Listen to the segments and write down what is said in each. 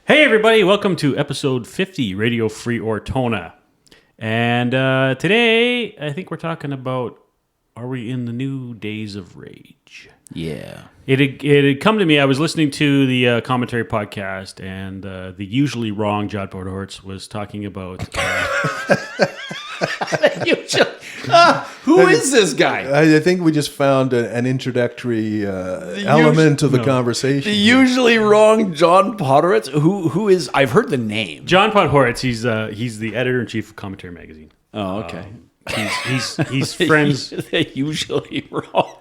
Hey everybody, welcome to episode 50, Radio Free Ortona. And today, I think we're talking about, are we in the new days of rage? Yeah. It had come to me, I was listening to the commentary podcast, and the usually wrong John Podhortz was talking about... Who is this guy? I think we just found an introductory element of the conversation. The usually wrong John Podhortz? Who is... I've heard the name. John Podhortz, he's the editor-in-chief of Commentary Magazine. Oh, okay. He's friends... Usually wrong.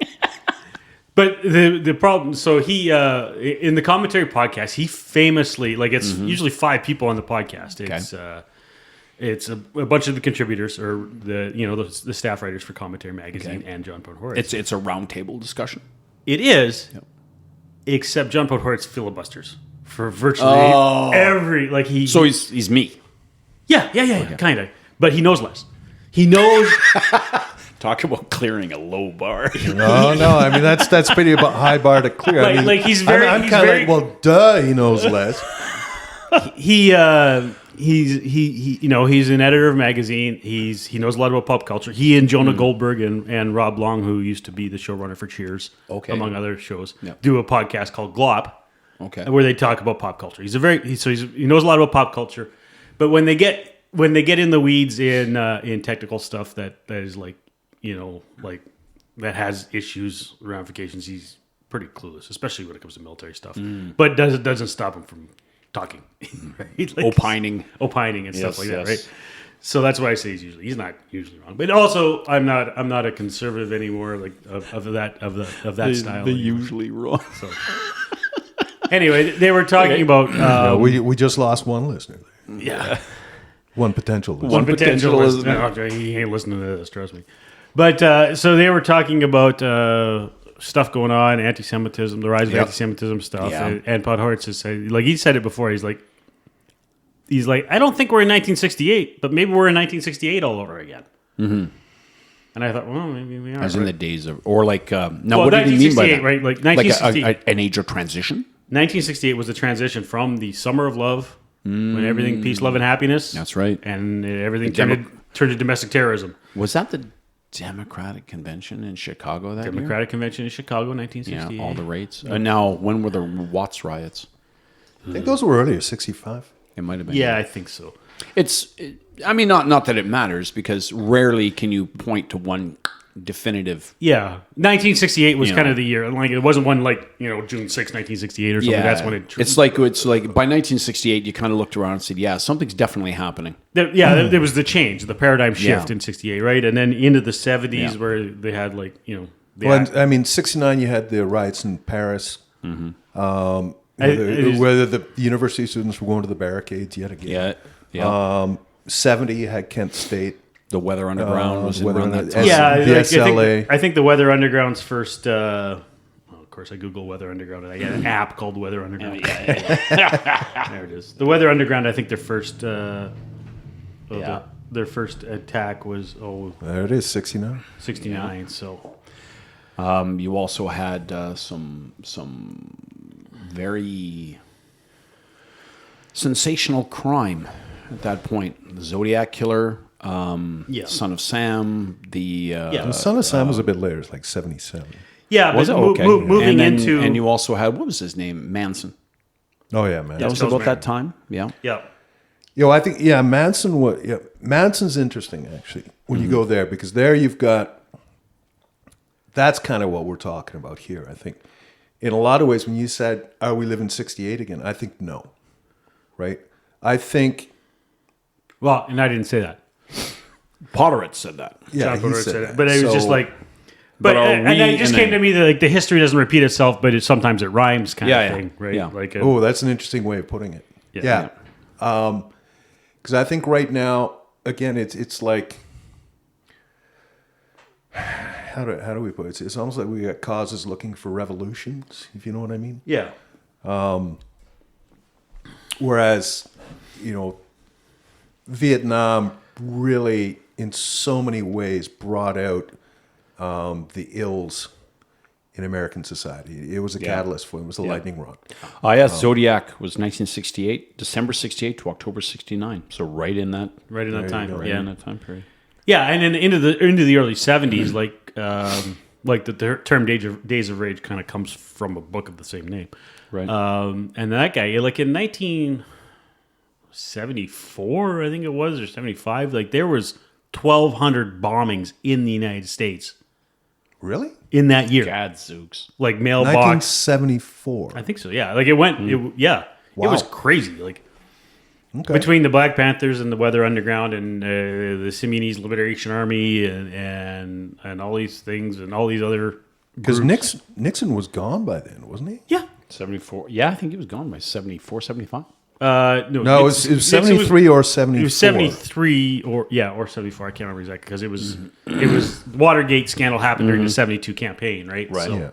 But the problem, so he, in the commentary podcast, he famously, like it's usually 5 people on the podcast. It's a bunch of the contributors or the staff writers for Commentary Magazine and John Podhortz. It's a roundtable discussion. It is, except John Podhortz filibusters for virtually every, like he... So he's me. Yeah, kind of. But he knows less. He knows... Talk about clearing a low bar. No, I mean that's pretty high bar to clear. I mean, like he's very. I'm he's kind of very, like, well, duh, he knows less. He's an editor of a magazine. He knows a lot about pop culture. He and Jonah Goldberg and Rob Long, who used to be the showrunner for Cheers, among other shows, do a podcast called Glop, where they talk about pop culture. He knows a lot about pop culture, but when they get in the weeds in technical stuff that is like. Like that has issues, ramifications. He's pretty clueless, especially when it comes to military stuff. But doesn't stop him from talking, right? Like, opining and stuff like that, right? So that's why I say he's not usually wrong. But also, I'm not a conservative anymore, like of that style. The usually wrong. So anyway, they were talking about. We just lost one listener. Yeah, one potential listener. One potential listener. No, he ain't listening to this. Trust me. But so they were talking about stuff going on, anti-Semitism, the rise of anti-Semitism stuff, and Podhortz has said, like he said it before. He's like, I don't think we're in 1968, but maybe we're in 1968 all over again. Mm-hmm. And I thought, well, maybe we are. As in the days of, or like, now what did he mean by that? Right, like 1968, like an age of transition. 1968 was the transition from the summer of love, when everything peace, love, and happiness. That's right, and everything turned to domestic terrorism. Was that the Democratic Convention in Chicago that Democratic Convention in Chicago, 1968. Yeah, all the rates. And now, when were the Watts riots? I think those were earlier, 65. It might have been. Yeah, I think so. I mean, not that it matters, because rarely can you point to one definitive. Yeah, 1968 was kind of the year. Like it wasn't one like June 6, 1968 or something. Yeah, that's when it. It's like by 1968, you kind of looked around and said, "Yeah, something's definitely happening." There was the change, the paradigm shift in 68, right? And then into the 70s where they had I mean, 69, you had the riots in Paris. Mm-hmm. Whether the university students were going to the barricades yet again. Yeah. 70, you had Kent State. The Weather Underground was around that time. I think the Weather Underground's first. Of course, I Google Weather Underground and I get an app called Weather Underground. There it is. The Weather Underground. I think their first. Their first attack was there it is, 69. 69. Yeah. So, you also had some very sensational crime at that point. The Zodiac Killer. Son of Sam. The Son of Sam was a bit later. It's like 77. Yeah, was it? Okay. Moving into, and you also had, what was his name? Manson. Oh yeah, Manson. That was about that time. Yeah. Yeah. I think Manson. Manson's interesting actually when you go there, because there you've got. That's kind of what we're talking about here. I think, in a lot of ways, when you said, "Are we living 68 again?" I think no. Right. I think. Well, and I didn't say that. Podhortz said that. Yeah, he said that. But it was just like, and it just came to me that the history doesn't repeat itself, but sometimes it rhymes, kind of thing, right? Yeah. That's an interesting way of putting it. Yeah. Because I think right now, again, it's like, how do we put it? It's almost like we got causes looking for revolutions, if you know what I mean. Yeah. Whereas, Vietnam really, in so many ways, brought out the ills in American society. It was a catalyst for him. It was the lightning rod. Zodiac was 1968, December 68 to October 69. So right in that time. right in that time period. Yeah, and then into the early 70s, like the term Days of Rage kind of comes from a book of the same name. Right. And that guy, like in 1974, I think it was, or 75, like there was 1,200 bombings in the United States. Really? In that year. Gadzooks. Like mailbox. 1974. I think so, yeah. Like it went, Wow. It was crazy. Like Okay. between the Black Panthers and the Weather Underground and the Simeonese Liberation Army and all these things and all these other Because groups. Nixon was gone by then, wasn't he? Yeah. 74. Yeah, I think he was gone by 74, 75. No, it was 73 or 74. It was 73 or 74. I can't remember exactly because it was Watergate scandal happened during the 72 campaign, right? Right. So,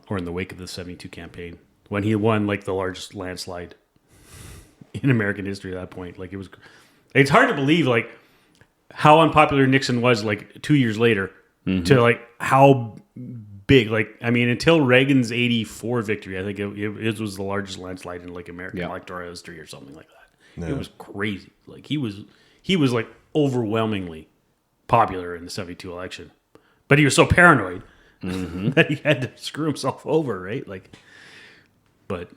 or in the wake of the 72 campaign when he won like the largest landslide in American history at that point. Like it's hard to believe like how unpopular Nixon was like 2 years later to like how big, like, I mean, until Reagan's 84 victory, I think it was the largest landslide in like American electoral history or something like that. Yeah. It was crazy. Like he was like overwhelmingly popular in the 72 election, but he was so paranoid that he had to screw himself over, right? Like, but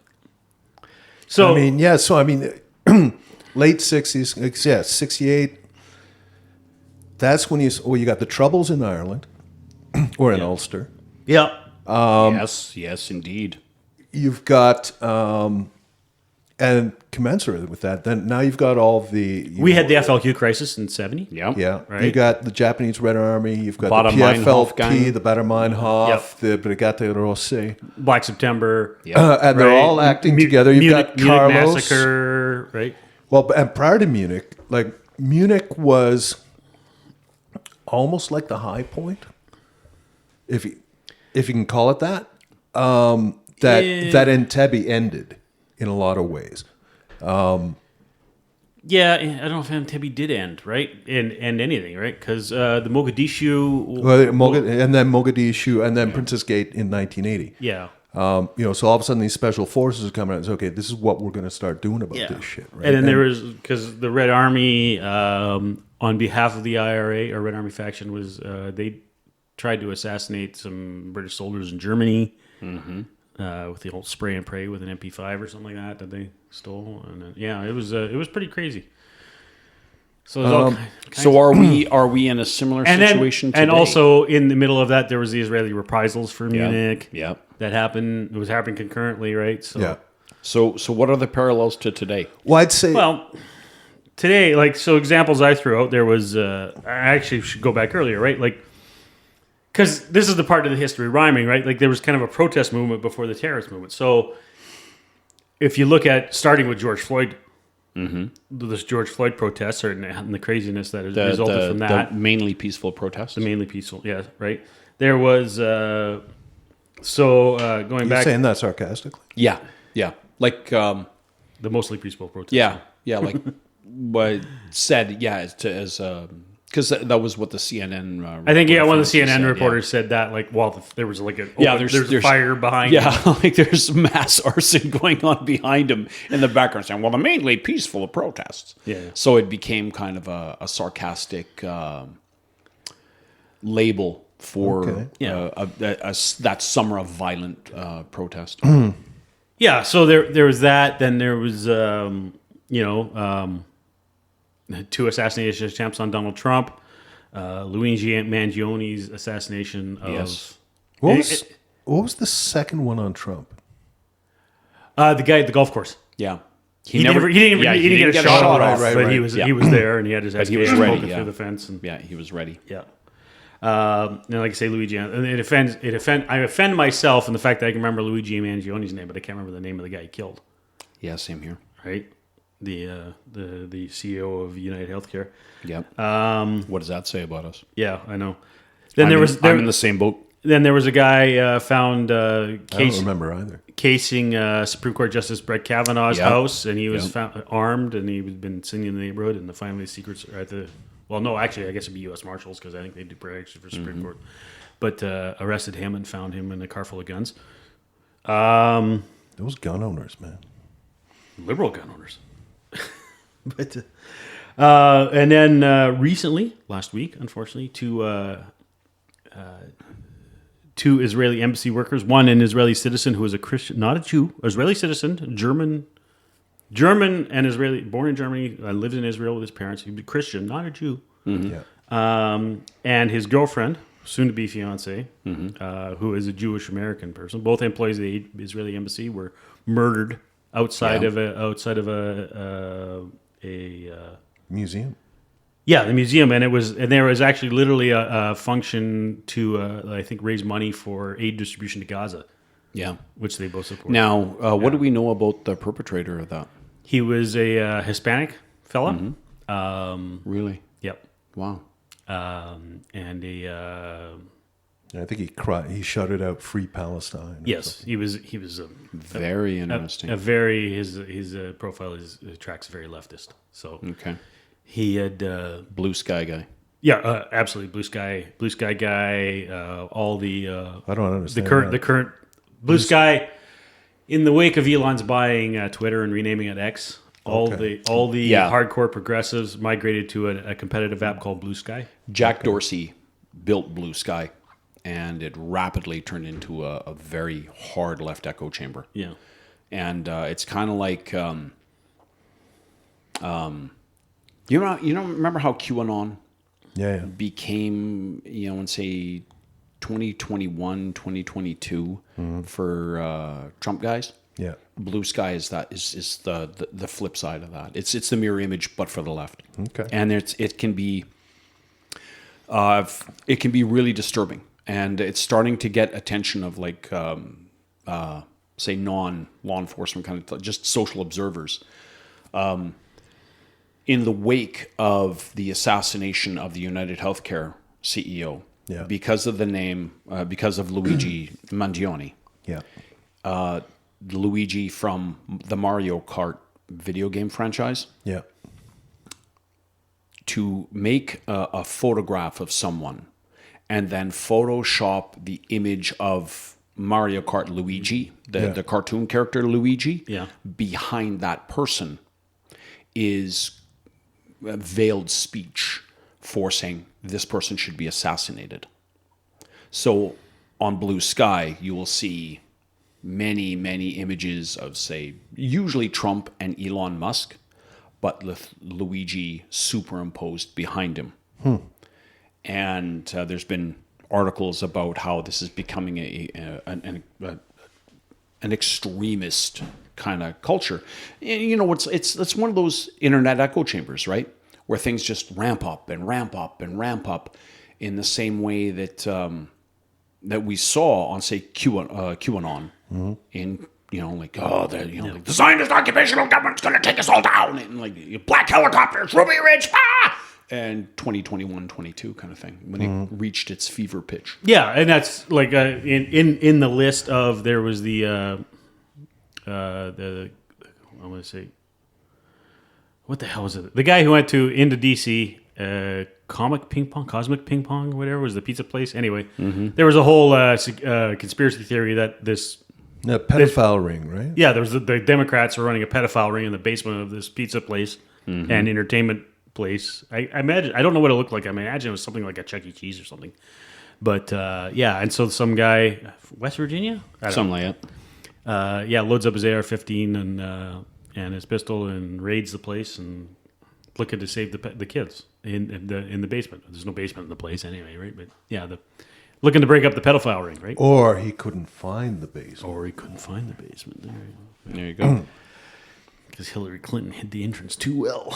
so I mean, late 60s, 68. That's when you got the Troubles in Ireland or in Ulster. yeah. Yes, indeed. You've got, and commensurate with that, then now you've got all the... We had the FLQ crisis in 70. Yep. Yeah, Right. you got the Japanese Red Army, you've got the Baader-Meinhof PFLP, the Baader-Meinhof, the Brigate Rosse. Black September. And they're all acting together. You've got Carlos. Munich Massacre, right? Well, and prior to Munich, like Munich was almost like the high point, if you can call it that. That Entebbe ended in a lot of ways. Yeah, I don't know if Entebbe did end, right? End anything, right? Because the Mogadishu... And then Mogadishu, and then Princess Gate in 1980. Yeah. So all of a sudden these special forces are coming out and say, okay, this is what we're going to start doing about this shit. Right? And then there was, because the Red Army, on behalf of the IRA, or Red Army faction, was they tried to assassinate some British soldiers in Germany with the old spray and pray with an MP5 or something like that they stole. And it was pretty crazy. So it was So are we in a similar situation today? And also in the middle of that, there was the Israeli reprisals for Munich. Yeah. That happened. It was happening concurrently, right? So, Yeah. So what are the parallels to today? Well, I'd say... Well, today, like, so examples I threw out, there was, I actually should go back earlier, right? Like, because this is the part of the history rhyming, right? Like, there was kind of a protest movement before the terrorist movement. So, if you look at, starting with George Floyd, this George Floyd protests, and the craziness that resulted from that. The mainly peaceful protests. The mainly peaceful, yeah, right? There was, going You're back... saying that sarcastically? Yeah. Like... the mostly peaceful protest. Yeah, like what said, as because that was what the CNN. I think one of the CNN reporters said that, like, there was like there's fire behind. Yeah, like there's mass arson going on behind him in the background, saying, "Well, the mainly peaceful protests." Yeah. So it became kind of a sarcastic label for that summer of violent protest. Yeah, so there was that. Then there was, two assassination attempts on Donald Trump. Luigi Mangione's assassination of... Yes. What was the second one on Trump? The guy at the golf course. Yeah. He didn't get a shot off, right, but right. he was there and he had his But he was SKS ready, smoking through the fence. And, he was ready. Yeah. And like I say, Luigi, and I offend myself in the fact that I can remember Luigi Mangione's name, but I can't remember the name of the guy he killed. Yeah, same here. Right? The CEO of United Healthcare. Yep. What does that say about us? Yeah, I know. Then I'm in the same boat. Then there was a guy found I don't remember either. casing Supreme Court Justice Brett Kavanaugh's house, and he was found armed, and he had been sitting in the neighborhood, and finally secrets are at the... Well, no, actually, I guess it'd be U.S. Marshals, because I think they do protection for Supreme Court. but arrested him and found him in a car full of guns. Those gun owners, man. Liberal gun owners. But and then recently, last week, unfortunately, two Israeli embassy workers, one an Israeli citizen who was a Christian, not a Jew, Israeli citizen, German and Israeli, born in Germany, lived in Israel with his parents. He was a Christian, not a Jew. Yeah. And his girlfriend, soon-to-be fiance, who is a Jewish American person. Both employees of the Israeli embassy were murdered outside of a Museum. Yeah, the museum, and there was actually literally a function to I think raise money for aid distribution to Gaza. Yeah, which they both support. Now, what do we know about the perpetrator of that? He was a Hispanic fella. Really? Yep. Wow. And I think he shouted out "Free Palestine." Yes, he was very interesting. His profile tracks very leftist. So okay. He had blue sky guy. Yeah, absolutely blue sky guy. All the I don't understand the current blue sky. In the wake of Elon's buying Twitter and renaming it X, all the hardcore progressives migrated to a competitive app called Blue Sky. Jack Dorsey built Blue Sky, and it rapidly turned into a very hard left echo chamber. Yeah, and it's kind of like. You know, remember how QAnon became, in say 2021, 2022 for Trump guys? Yeah. Blue Sky is the flip side of that. It's the mirror image, but for the left. Okay. And it can be really disturbing, and it's starting to get attention of like say non-law enforcement kind of just social observers. In the wake of the assassination of the United Healthcare CEO, because of the name, because of Luigi Mangione, Luigi from the Mario Kart video game franchise, to make a photograph of someone and then Photoshop the image of Mario Kart Luigi, the cartoon character Luigi, behind that person is veiled speech for saying this person should be assassinated. So on Blue Sky, you will see many, many images of, say, usually Trump and Elon Musk, but with Luigi superimposed behind him. And there's been articles about how this is becoming an extremist kind of culture. It's one of those internet echo chambers, right? Where things just ramp up and ramp up and ramp up in the same way that that we saw on, say, QAnon in, like the Zionist occupational government's going to take us all down, and like black helicopters, Ruby Ridge, and 2021, 22 kind of thing when it reached its fever pitch. Yeah, and that's like in the list of there was the I want to say, what the hell was it? The guy who went into DC, Cosmic Ping Pong, whatever was the pizza place. Anyway, there was a whole conspiracy theory that pedophile ring, right? Yeah, there was the Democrats were running a pedophile ring in the basement of this pizza place and entertainment place. I imagine, I don't know what it looked like. I imagine it was something like a Chuck E. Cheese or something. But and so some guy, West Virginia, something like that. Loads up his AR-15 and his pistol and raids the place and looking to save the kids in the basement. There's no basement in the place anyway, right? But looking to break up the pedophile ring, right? Or he couldn't find the basement. There you go. Because Hillary Clinton hid the entrance too well.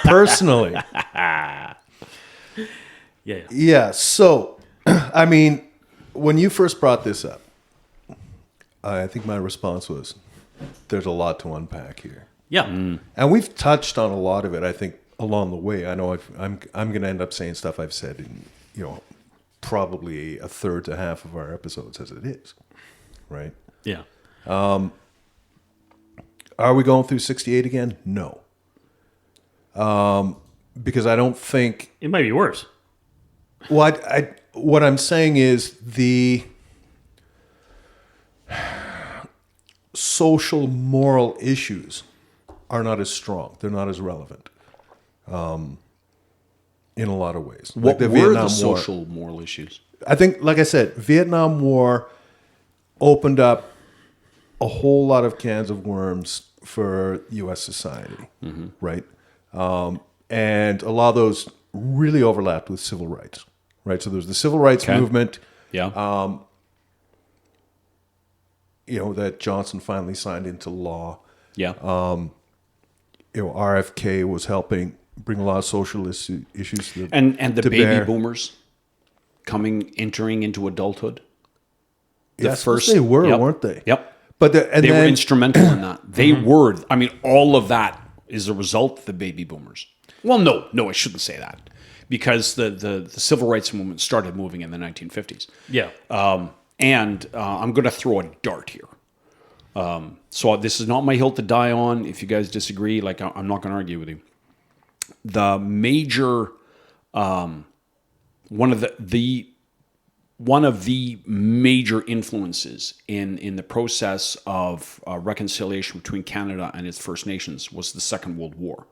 Personally. Yeah. So, I mean, when you first brought this up, I think my response was, there's a lot to unpack here. Yeah. And we've touched on a lot of it, I think, along the way. I know I'm going to end up saying stuff I've said in, probably a third to half of our episodes as it is. Right? Yeah. Are we going through 68 again? No. Because I don't think... It might be worse. Well, what I'm saying is the social moral issues are not as strong. They're not as relevant in a lot of ways. What were the social moral issues? I think, like I said, Vietnam War opened up a whole lot of cans of worms for U.S. society, right? And a lot of those really overlapped with civil rights, right? So there's the civil rights movement, that Johnson finally signed into law. Yeah. RFK was helping bring a lot of social issues to and the baby bear. boomers entering into adulthood. Yes, they were, weren't they? Yep. But they were instrumental in that. They were. I mean, all of that is a result of the baby boomers. Well, no, I shouldn't say that, because the civil rights movement started moving in the 1950s. Yeah. And I'm going to throw a dart here. So this is not my hill to die on. If you guys disagree, I'm not going to argue with you. The major, one of the major influences in the process of reconciliation between Canada and its First Nations was the Second World War.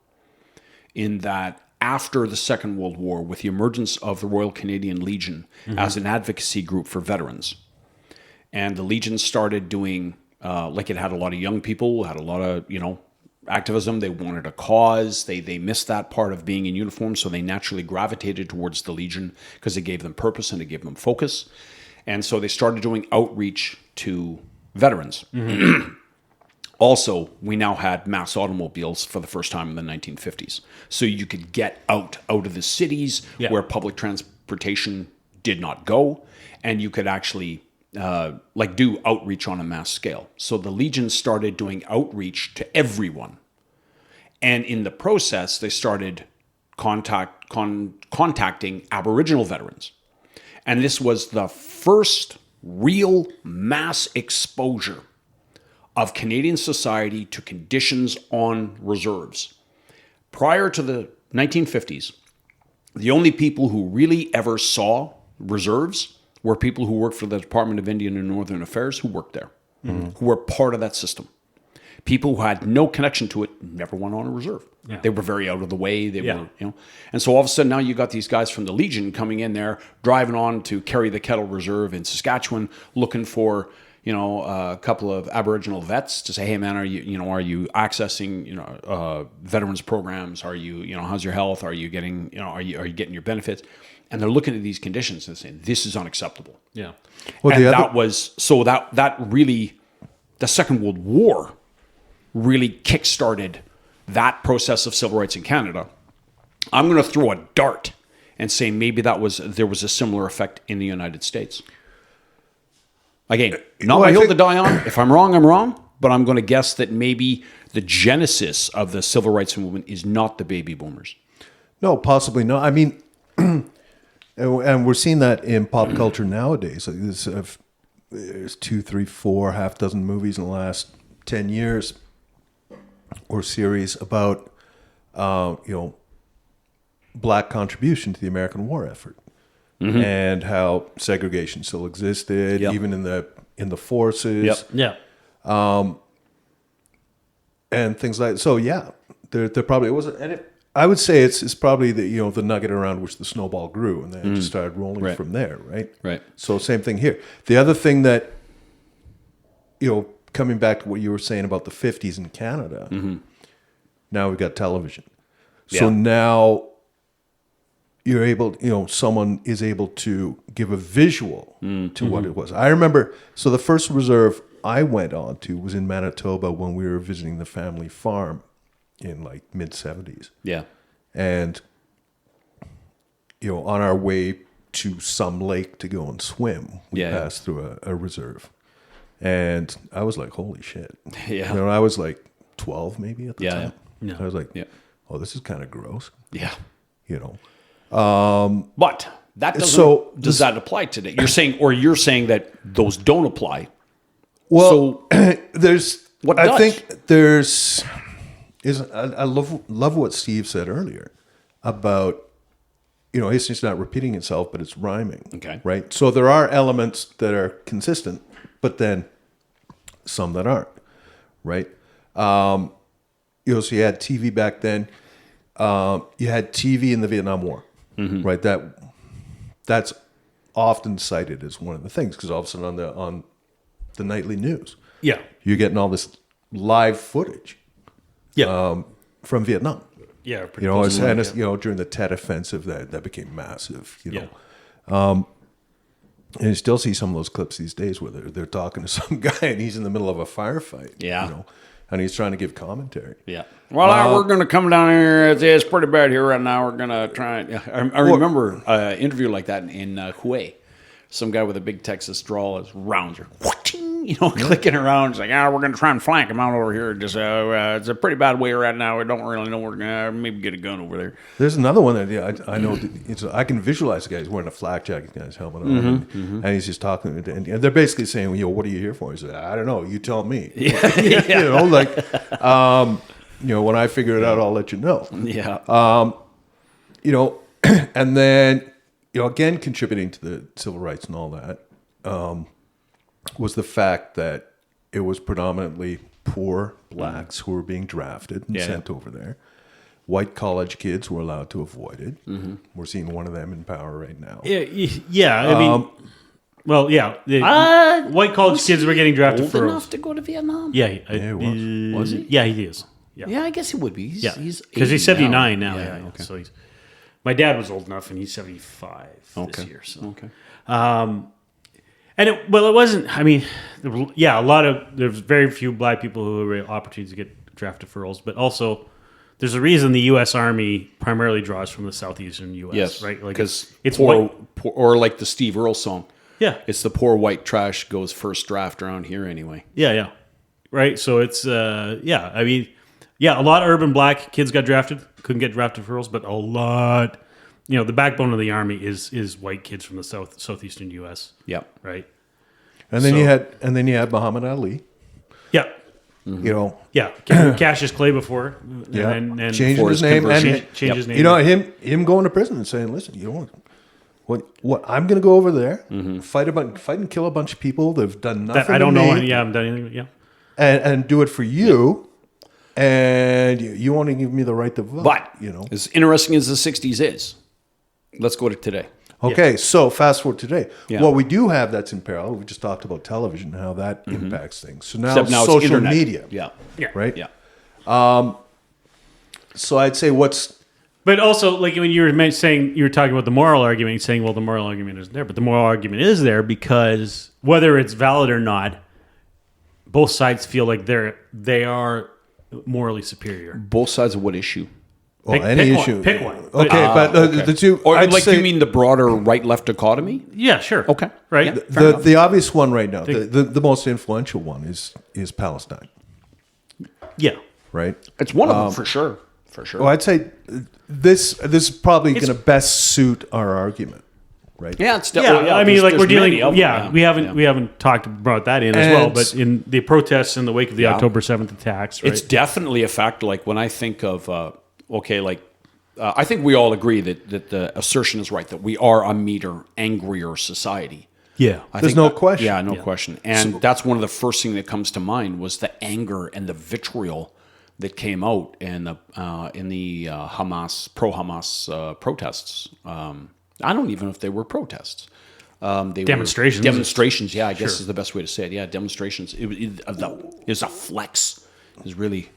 In that, after the Second World War, with the emergence of the Royal Canadian Legion as an advocacy group for veterans, and the Legion started doing, it had a lot of young people, had a lot of, activism. They wanted a cause. They missed that part of being in uniform, so they naturally gravitated towards the Legion because it gave them purpose and it gave them focus. And so they started doing outreach to veterans. Also, we now had mass automobiles for the first time in the 1950s. So you could get out of the cities where public transportation did not go, and you could actually do outreach on a mass scale. So the Legion started doing outreach to everyone. And in the process, they started contacting Aboriginal veterans. And this was the first real mass exposure of Canadian society to conditions on reserves. Prior to the 1950s, the only people who really ever saw reserves were people who worked for the Department of Indian and Northern Affairs, who worked there, who were part of that system. People who had no connection to it never went on a reserve. Yeah. They were very out of the way. They were, and so all of a sudden now you got these guys from the Legion coming in there, driving on to Carry the Kettle Reserve in Saskatchewan, looking for a couple of Aboriginal vets to say, hey man, are you accessing veterans programs? Are you how's your health? Are you getting are you getting your benefits? And they're looking at these conditions and saying, this is unacceptable. Yeah. Well, and that really, the Second World War really kickstarted that process of civil rights in Canada. I'm going to throw a dart and say maybe there was a similar effect in the United States. Again, not my hill to die on. If I'm wrong, I'm wrong. But I'm going to guess that maybe the genesis of the civil rights movement is not the baby boomers. No, possibly not. I mean, and we're seeing that in pop culture nowadays. Like there's 2, 3, 4, half dozen movies in the last 10 years or series about, black contribution to the American war effort. And how segregation still existed, even in the forces, and things like that. So there probably wasn't, and I would say it's probably the nugget around which the snowball grew, and then it just started rolling from there, right? Right. So same thing here. The other thing that coming back to what you were saying about the 50s in Canada, now we've got television. So now you're able, someone is able to give a visual to what it was. I remember, so the first reserve I went on to was in Manitoba when we were visiting the family farm in mid 70s. Yeah. And, on our way to some lake to go and swim, we passed through a reserve. And I was like, holy shit. Yeah. I was 12 maybe at the time. Yeah. I was like, oh, this is kind of gross. Yeah. But that doesn't. Does that apply today? You're saying that those don't apply. Well, there's. What I think there's is. I love what Steve said earlier about history's not repeating itself, but it's rhyming. Okay. Right? So there are elements that are consistent, but then some that aren't. Right? So you had TV back then. You had TV in the Vietnam War. Mm-hmm. Right? That's often cited as one of the things, because all of a sudden on the nightly news, you're getting all this live footage from Vietnam. Yeah, during the Tet Offensive, that became massive. And you still see some of those clips these days where they're talking to some guy and he's in the middle of a firefight. Yeah, and he's trying to give commentary. Yeah. Well, we're going to come down here. It's pretty bad here right now. We're going to try. I remember an interview like that in Hue. Some guy with a big Texas drawl is round here, clicking around. It's like, we're going to try and flank him out over here. Just it's a pretty bad way right now. We don't really know where we're going to maybe get a gun over there. There's another one that I know. I can visualize the guy. He's wearing a flak jacket, got his helmet on, and he's just talking. And they're basically saying, what are you here for? He said, I don't know. You tell me. When I figure it out, I'll let you know. Yeah. And then, again, contributing to the civil rights and all that, was the fact that it was predominantly poor blacks who were being drafted and sent over there. White college kids were allowed to avoid it. Mm-hmm. We're seeing one of them in power right now. White college kids were getting drafted old for enough to go to Vietnam. Yeah, he was. Was he? Yeah, he is. Yeah, I guess he would be. He's because he's 79 now. Okay. So my dad was old enough, and he's 75 this year. So okay. It wasn't. I mean, there's very few black people who have opportunities to get drafted for roles, but also there's a reason the U.S. Army primarily draws from the southeastern U.S. Yes, right? because it's poor, or like the Steve Earle song. Yeah, it's the poor white trash goes first draft around here anyway. Yeah. Right. So it's I mean. Yeah, a lot of urban black kids got drafted, couldn't get drafted for roles, but a lot, the backbone of the Army is white kids from the southeastern U.S. Yeah, right. And then you had Muhammad Ali. Yeah, Cassius Clay before. And changing his name change his name. Him going to prison and saying, listen, what I'm going to go over there, fight and kill a bunch of people that've done nothing. I don't know. I haven't done anything. Yeah, and do it for you. And you want to give me the right to vote. But, as interesting as the 60s is, let's go to today. Okay, so fast forward today. Yeah. What we do have that's in parallel, we just talked about television, how that impacts things. So now social media. Yeah. Right? Yeah. So I'd say But also, like when you were saying, you were talking about the moral argument, saying, well, the moral argument isn't there. But the moral argument is there because whether it's valid or not, both sides feel like they are morally superior. Both sides of what issue? Any issue. Pick one. Okay. The two. Or you mean the broader right-left dichotomy? Yeah, sure. Okay. Right. Yeah, the obvious one right now, the most influential one is Palestine. Yeah. Right. It's one of them for sure. For sure. Well, I'd say this is probably going to best suit our argument. Right. Yeah, it's I mean, like we're dealing. We haven't talked about that as well. But in the protests in the wake of the October 7th attacks, right? It's definitely a factor. Like when I think of, I think we all agree that the assertion is right that we are a meaner, angrier society. Yeah, there's no question. Yeah, no question. And that's one of the first thing that comes to mind was the anger and the vitriol that came out in the Hamas pro-Hamas protests. I don't even know if they were protests. Demonstrations. Demonstrations, I guess is the best way to say it. Yeah, demonstrations. It was a flex. It was really...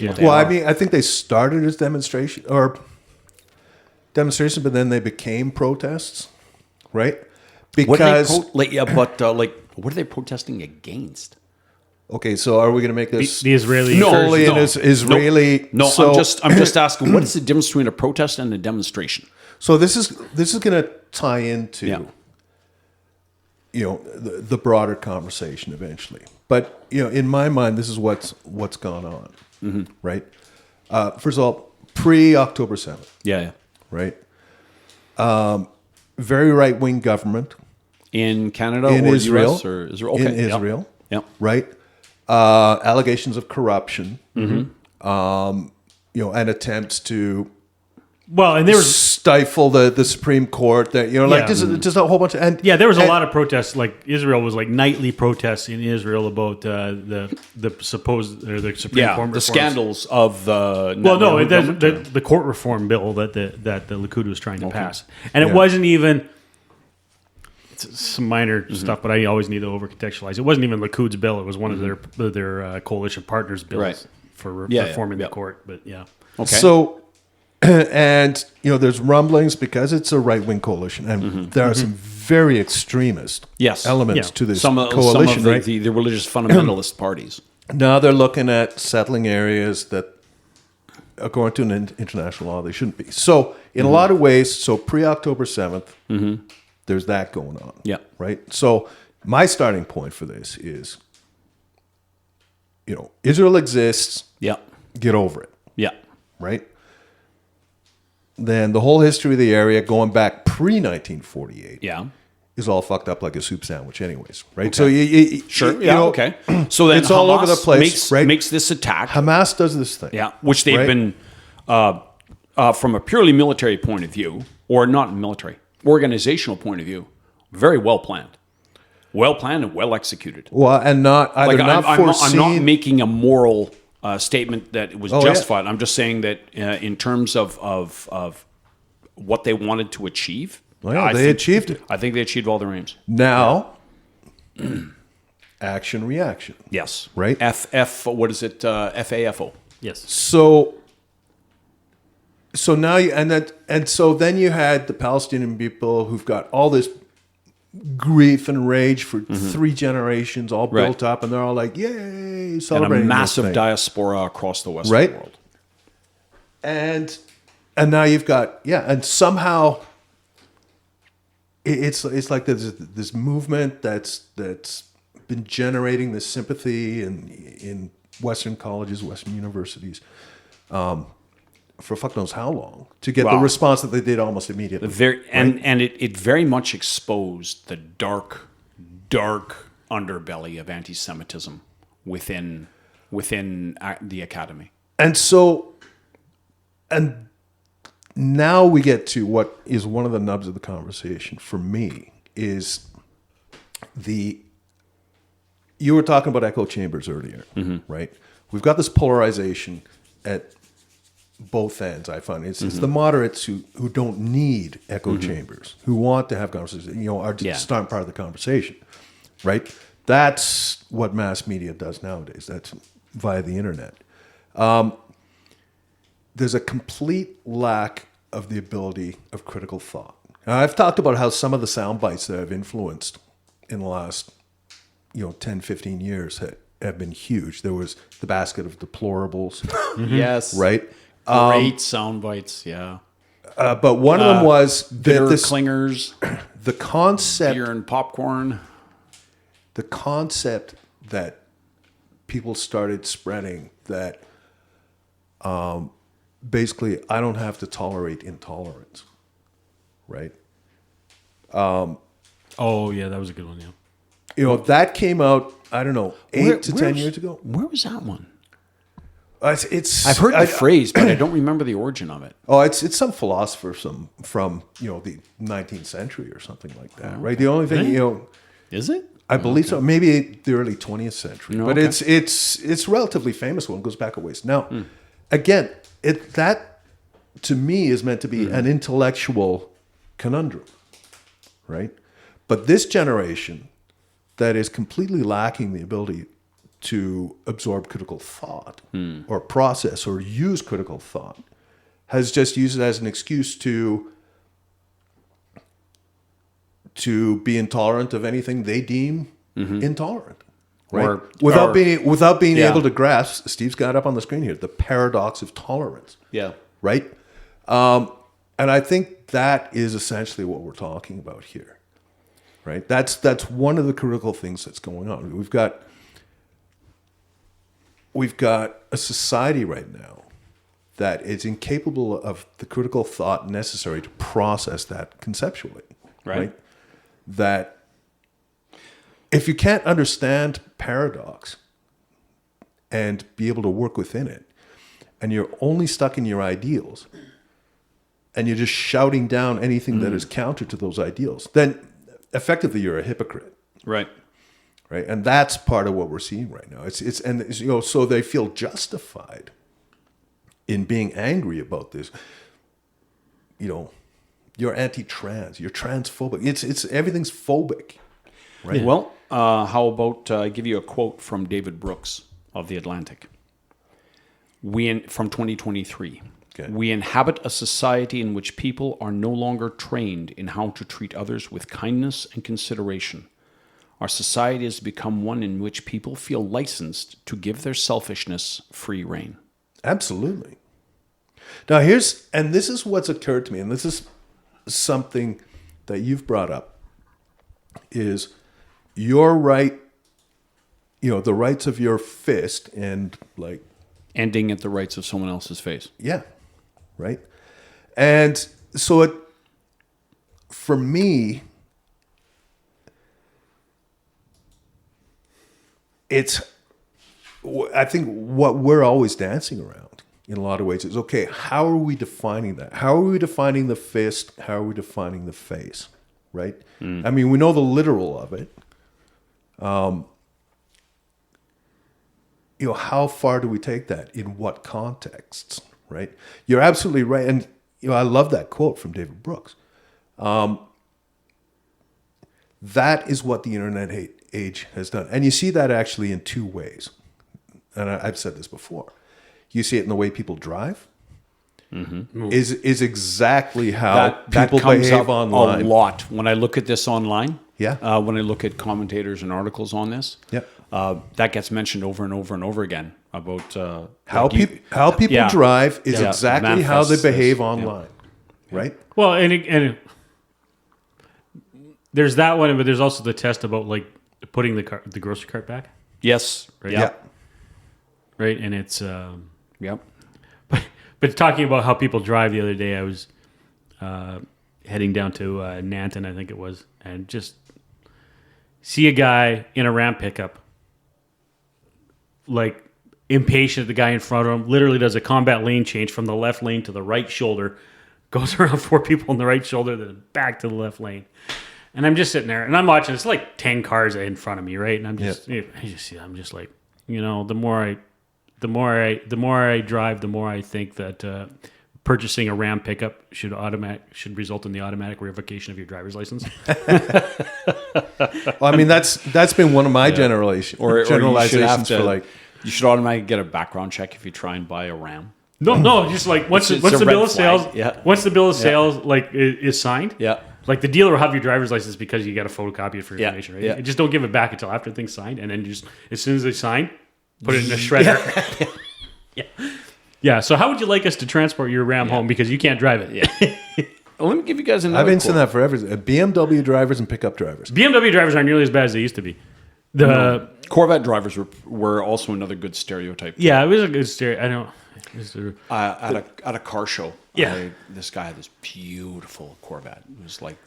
Well, I mean, I think they started as demonstrations, but then they became protests, right? Because... what are they protesting against? Okay, so are we going to make this the Israeli? Israeli? No, so, I'm just asking. What is the difference between a protest and a demonstration? So this is going to tie into the broader conversation eventually. But in my mind, this is what's gone on, right? First of all, pre-October 7th, right? Very right-wing government in Canada, in or Israel, US or Israel, okay. In Israel, yep. Right? Allegations of corruption, Mm-hmm. And attempts to Well, and there was stifle the Supreme Court. That just a whole bunch of there was a lot of protests. Like Israel was like nightly protests in Israel about the supposed or the Supreme Court reforms. The scandals of the the court reform bill that the Likud was trying to pass, and it wasn't even. Some minor stuff, but I always need to over contextualize. It wasn't even Likud's bill; it was one of their coalition partners' bills for reforming the court. But okay. So. And, there's rumblings because it's a right-wing coalition, and there are some very extremist elements to this coalition, some of the religious fundamentalist parties. Now they're looking at settling areas that, according to an international law, they shouldn't be. So, in a lot of ways, pre-October 7th, there's that going on. Yeah. Right? So, my starting point for this is, Israel exists. Yeah. Get over it. Yeah. Right? Then the whole history of the area going back pre-1948 is all fucked up like a soup sandwich anyways, right? Okay. So okay. So then it's Hamas all over the place, makes this attack. Hamas does this thing. Yeah, which they've been, from a purely military point of view, or not military, organizational point of view, very well planned. Well planned and well executed. Well, and not foreseen. I'm not making a moral statement that it was justified. I'm just saying that in terms of what they wanted to achieve, they achieved it. I think they achieved all their aims. Now, action reaction. Yes. Right. What is it? FAFO. Yes. So now so then you had the Palestinian people who've got all this grief and rage for 3 generations all built up, and they're all like, yay, celebrating. And a massive diaspora across the Western world. And now you've got, and somehow it's like there's this movement that's been generating this sympathy in Western colleges, Western universities, for fuck knows how long, to get the response that they did almost immediately. And it very much exposed the dark underbelly of anti-Semitism within the academy. And now we get to what is one of the nubs of the conversation for me is you were talking about echo chambers earlier, right? We've got this polarization at both ends, I find. It's the moderates who don't need echo chambers, who want to have conversations, are just not part of the conversation, right? That's what mass media does nowadays. That's via the internet. There's a complete lack of the ability of critical thought. Now, I've talked about how some of the sound bites that I've influenced in the last 10, 15 years have been huge. There was the basket of deplorables. Yes. Right? Great sound bites, yeah. But one of them was bitter clingers, the concept, beer and popcorn. The concept that people started spreading that basically I don't have to tolerate intolerance, right? That was a good one, that came out, I don't know, 8 to 10 years ago. Where was that one? I've heard the phrase, but I don't remember the origin of it. Oh, it's some philosopher from the 19th century or something like that, right? The only thing is it? I believe so. Maybe the early 20th century, but it's relatively famous one. It goes back a ways. Now, again, that to me is meant to be an intellectual conundrum, right? But this generation that is completely lacking the ability to absorb critical thought or process or use critical thought has just used it as an excuse to be intolerant of anything they deem intolerant, right? Without being able to grasp, Steve's got up on the screen here, the paradox of tolerance. Yeah. Right? And I think that is essentially what we're talking about here, right? That's one of the critical things that's going on. We've got a society right now that is incapable of the critical thought necessary to process that conceptually, right? That if you can't understand paradox and be able to work within it, and you're only stuck in your ideals, and you're just shouting down anything that is counter to those ideals, then effectively you're a hypocrite. Right. Right. And that's part of what we're seeing right now. So they feel justified in being angry about this. You're anti-trans, you're transphobic. It's everything's phobic. Right. Yeah. Well, how about I give you a quote from David Brooks of The Atlantic. From 2023. Okay. We inhabit a society in which people are no longer trained in how to treat others with kindness and consideration. Our society has become one in which people feel licensed to give their selfishness free rein. Absolutely. Now this is what's occurred to me, and this is something that you've brought up, is your right, the rights of your fist and like... Ending at the rights of someone else's face. Yeah. Right. And so for me, I think what we're always dancing around in a lot of ways is, okay, how are we defining that? How are we defining the fist? How are we defining the face? Right. I mean, we know the literal of it. How far do we take that? In what contexts? Right? You're absolutely right. And, I love that quote from David Brooks. That is what the internet age has done. And you see that actually in two ways. And I've said this before. You see it in the way people drive. Mm-hmm. Is exactly how people behave online. A lot. When I look at this online, yeah. When I look at commentators and articles on this, yeah. That gets mentioned over and over and over again about how people drive is exactly how they behave online, right? Well, and there's that one, but there's also the test about like putting the grocery cart back. Yes. Right? Yeah. Right, and it's Yep. But talking about how people drive, the other day I was heading down to Nanton, I think it was, and just see a guy in a Ram pickup, like impatient. The guy in front of him literally does a combat lane change from the left lane to the right shoulder, goes around 4 people on the right shoulder, then back to the left lane. And I'm just sitting there, and I'm watching. It's like 10 cars in front of me, right? And I'm just like, the more I drive, the more I think that purchasing a Ram pickup should result in the automatic revocation of your driver's license. Well, I mean, that's been one of my generalizations for like. You should automatically get a background check if you try and buy a Ram. No, just like once the bill of sales, once the bill of sales like is signed, like the dealer will have your driver's license because you got to photocopy it for information, right? Just don't give it back until after things signed, and then just as soon as they sign, put it in a shredder. Yeah. So how would you like us to transport your Ram home because you can't drive it? Well, let me give you guys another. I've been saying that forever. BMW drivers and pickup drivers. BMW drivers aren't nearly as bad as they used to be. Corvette drivers were also another good stereotype. Yeah, it was a good stereotype. I don't. At a car show, yeah, this guy had this beautiful Corvette. It was like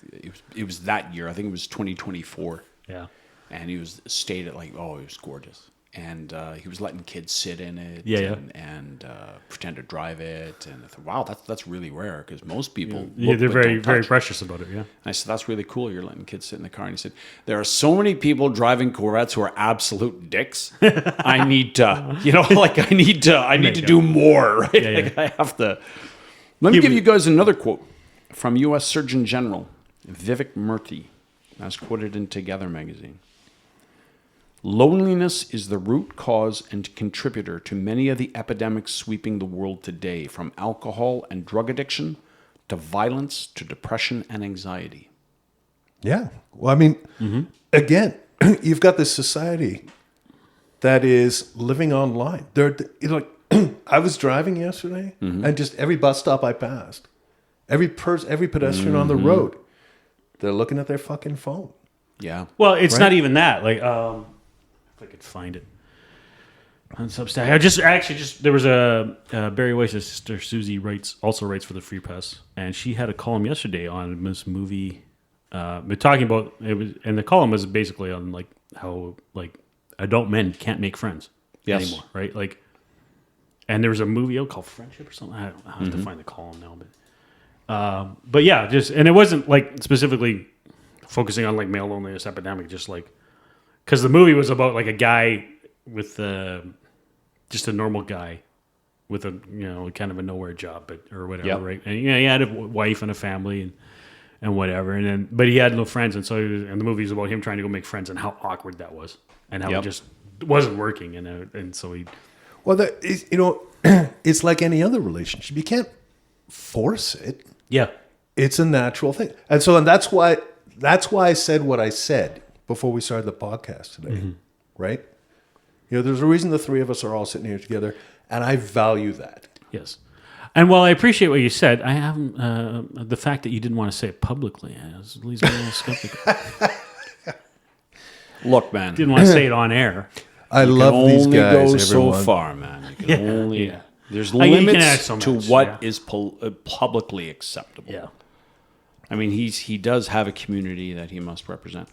it was that year. I think it was 2024. Yeah, and he stayed at it was gorgeous. And he was letting kids sit in it and pretend to drive it. And I thought, wow, that's really rare because most people they're very, very precious about it, yeah. And I said, that's really cool. You're letting kids sit in the car. And he said, there are so many people driving Corvettes who are absolute dicks. I need to, I need to do more, right? Yeah, like I have to. Let me give you guys another quote from U.S. Surgeon General Vivek Murthy, as quoted in Together magazine. Loneliness is the root cause and contributor to many of the epidemics sweeping the world today, from alcohol and drug addiction to violence to depression and anxiety. Yeah. Well, I mean, again, you've got this society that is living online. I was driving yesterday, and just every bus stop I passed, every pedestrian on the road, they're looking at their fucking phone. Yeah. Well, it's not even that. Like, if I could find it on Substack. There was a Barry Weiss's sister Susie writes for the Free Press, and she had a column yesterday on this movie, talking about it was, and the column was basically on like how like adult men can't make friends anymore, right? Like, and there was a movie out called Friendship or something. I have to find the column now, But yeah, and it wasn't like specifically focusing on like male loneliness epidemic, just like because the movie was about like a guy with just a normal guy with a kind of a nowhere job, or whatever, right? And he had a wife and a family and whatever, but he had no friends, and the movie is about him trying to go make friends and how awkward that was, and how it just wasn't working, and so he. Well, it's like any other relationship. You can't force it. Yeah, it's a natural thing, and that's why I said what I said before we started the podcast today, right? There's a reason the three of us are all sitting here together, and I value that. Yes. And while I appreciate what you said, I haven't the fact that you didn't want to say it publicly. I was at least a little skeptical. Look, man, didn't want to say it on air. I love these guys. Only go everyone. so far, man. You can only. There's limits to what is publicly acceptable. Yeah. I mean, he does have a community that he must represent.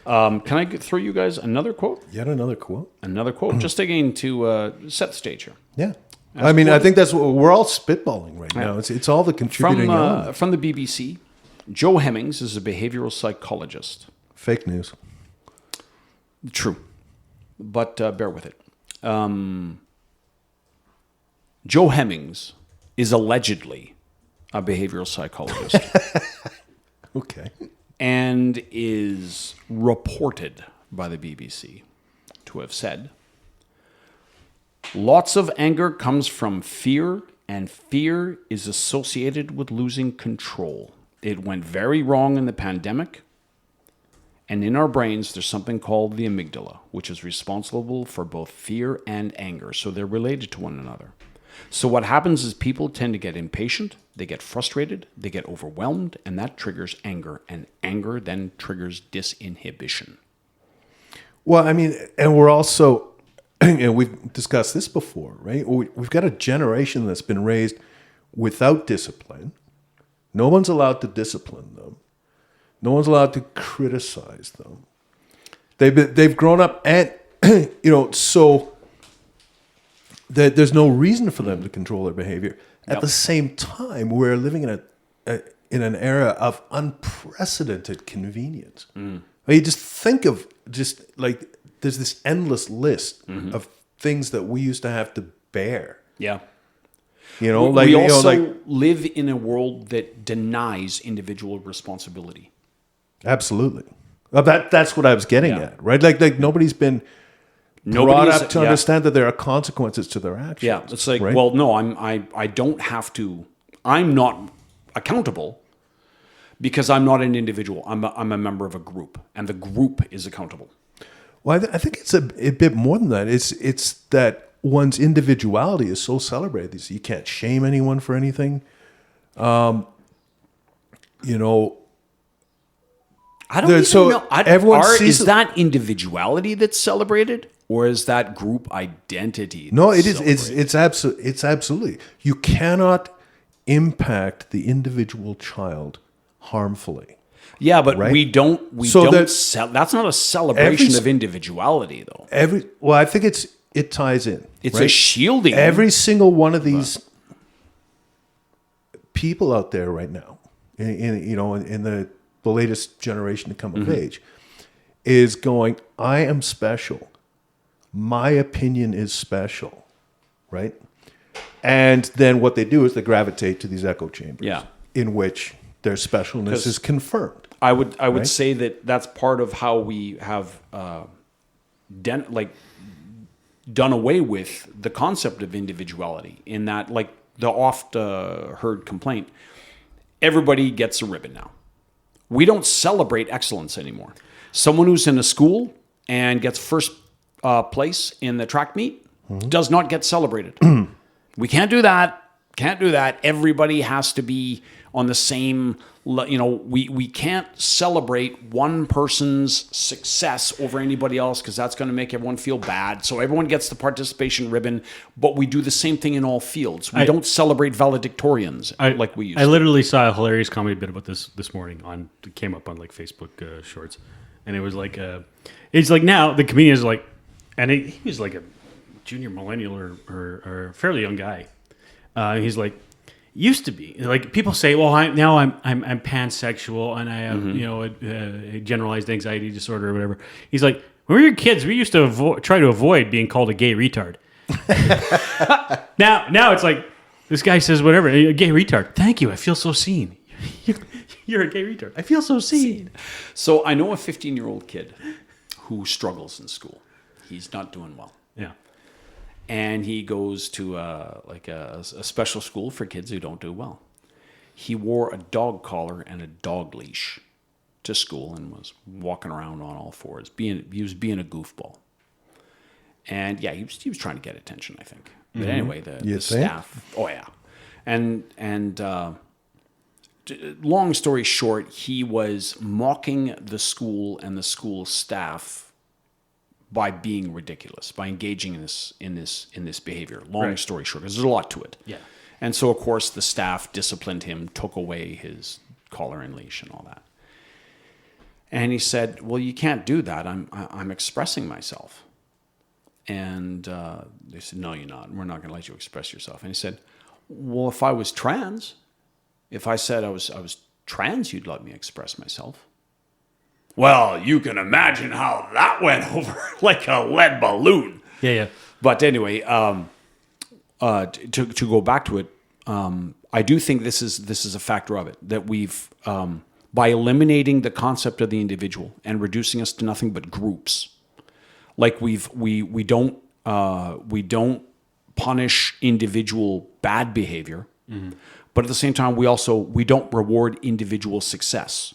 Can I throw you guys another quote? Yet another quote. Another quote, just again to set the stage here. Yeah. I mean, I think that's what we're all spitballing right now. It's all the contributing elements. From the BBC, Joe Hemmings is a behavioral psychologist. Fake news. True. But bear with it. Joe Hemmings is allegedly a behavioral psychologist. Okay. And is reported by the BBC to have said, lots of anger comes from fear, and fear is associated with losing control. It went very wrong in the pandemic. And in our brains, there's something called the amygdala, which is responsible for both fear and anger. So they're related to one another. So what happens is people tend to get impatient, they get frustrated, they get overwhelmed, and that triggers anger. And anger then triggers disinhibition. Well, I mean, and we're also, we've discussed this before, right? We've got a generation that's been raised without discipline. No one's allowed to discipline them. No one's allowed to criticize them. They've grown up, and so that there's no reason for them to control their behavior. At the same time, we're living in an era of unprecedented convenience. You just think of there's this endless list of things that we used to have to bear. Yeah. We also live in a world that denies individual responsibility. Absolutely. Well, that's what I was getting at, right? Like nobody's been brought up to understand that there are consequences to their actions. Yeah, it's like, right? well, no, I don't have to. I'm not accountable because I'm not an individual. I'm a member of a group, and the group is accountable. Well, I think it's a bit more than that. It's that one's individuality is so celebrated. So you can't shame anyone for anything. I don't even know. Is that individuality that's celebrated, or is that group identity? No, it is. It's absolutely. You cannot impact the individual child harmfully. Yeah, but right? we don't. That's not a celebration of individuality, though. I think it ties in. It's a shielding. Every single one of these people out there right now, in the latest generation to come of age, is going, I am special. My opinion is special, right? And then what they do is they gravitate to these echo chambers, in which their specialness is confirmed. I would say that that's part of how we have done away with the concept of individuality. In that, like the oft heard complaint, everybody gets a ribbon now. We don't celebrate excellence anymore. Someone who's in a school and gets first place in the track meet does not get celebrated. We can't do that. Can't do that. Everybody has to be on the same, we can't celebrate one person's success over anybody else because that's going to make everyone feel bad. So everyone gets the participation ribbon, but we do the same thing in all fields. We don't celebrate valedictorians like we used to. I literally saw a hilarious comedy bit about this morning it came up on like Facebook Shorts, and it was like, it's like now the comedian is like, and he was like a junior millennial or fairly young guy. He's like, used to be. Like people say, well, I'm pansexual and I have a generalized anxiety disorder or whatever. He's like, when we were kids, we used to try to avoid being called a gay retard. Now it's like this guy says whatever, a gay retard. Thank you, I feel so seen. You're a gay retard. I feel so seen. So I know a 15-year-old kid who struggles in school. He's not doing well. Yeah. And he goes to a special school for kids who don't do well. He wore a dog collar and a dog leash to school and was walking around on all fours. He was being a goofball. And yeah, he was trying to get attention, I think. But anyway, the staff. Oh yeah, and long story short, he was mocking the school and the school staff by being ridiculous, by engaging in this behavior. Long story short, because there's a lot to it. Yeah. And so, of course, the staff disciplined him, took away his collar and leash and all that. And he said, "Well, you can't do that. I'm expressing myself." And they said, "No, you're not. We're not going to let you express yourself." And he said, "Well, if I was trans, if I said I was trans, you'd let me express myself." Well, you can imagine how that went over like a lead balloon. Yeah. But anyway, to go back to it, I do think this is a factor of it, that we've by eliminating the concept of the individual and reducing us to nothing but groups. Like we don't punish individual bad behavior, but at the same time we don't reward individual success.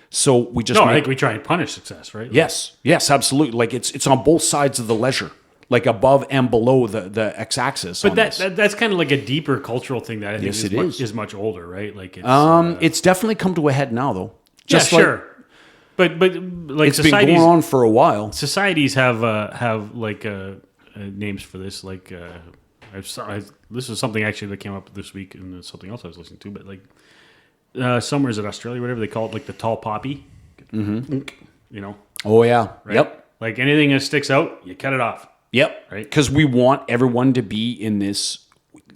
So we just I think we try and punish success, right? Yes, absolutely. Like it's on both sides of the ledger, like above and below the x-axis. But that's kind of like a deeper cultural thing that I think is much older, right? Like it's definitely come to a head now, though. Just sure. But like it's been going on for a while. Societies have like names for this. Like this is something actually that came up this week, and something else I was listening to. But like somewhere is it Australia, whatever they call it, like the tall poppy. Mm-hmm. Oh yeah. Right? Yep. Like anything that sticks out, you cut it off. Yep. Right. Because we want everyone to be in this.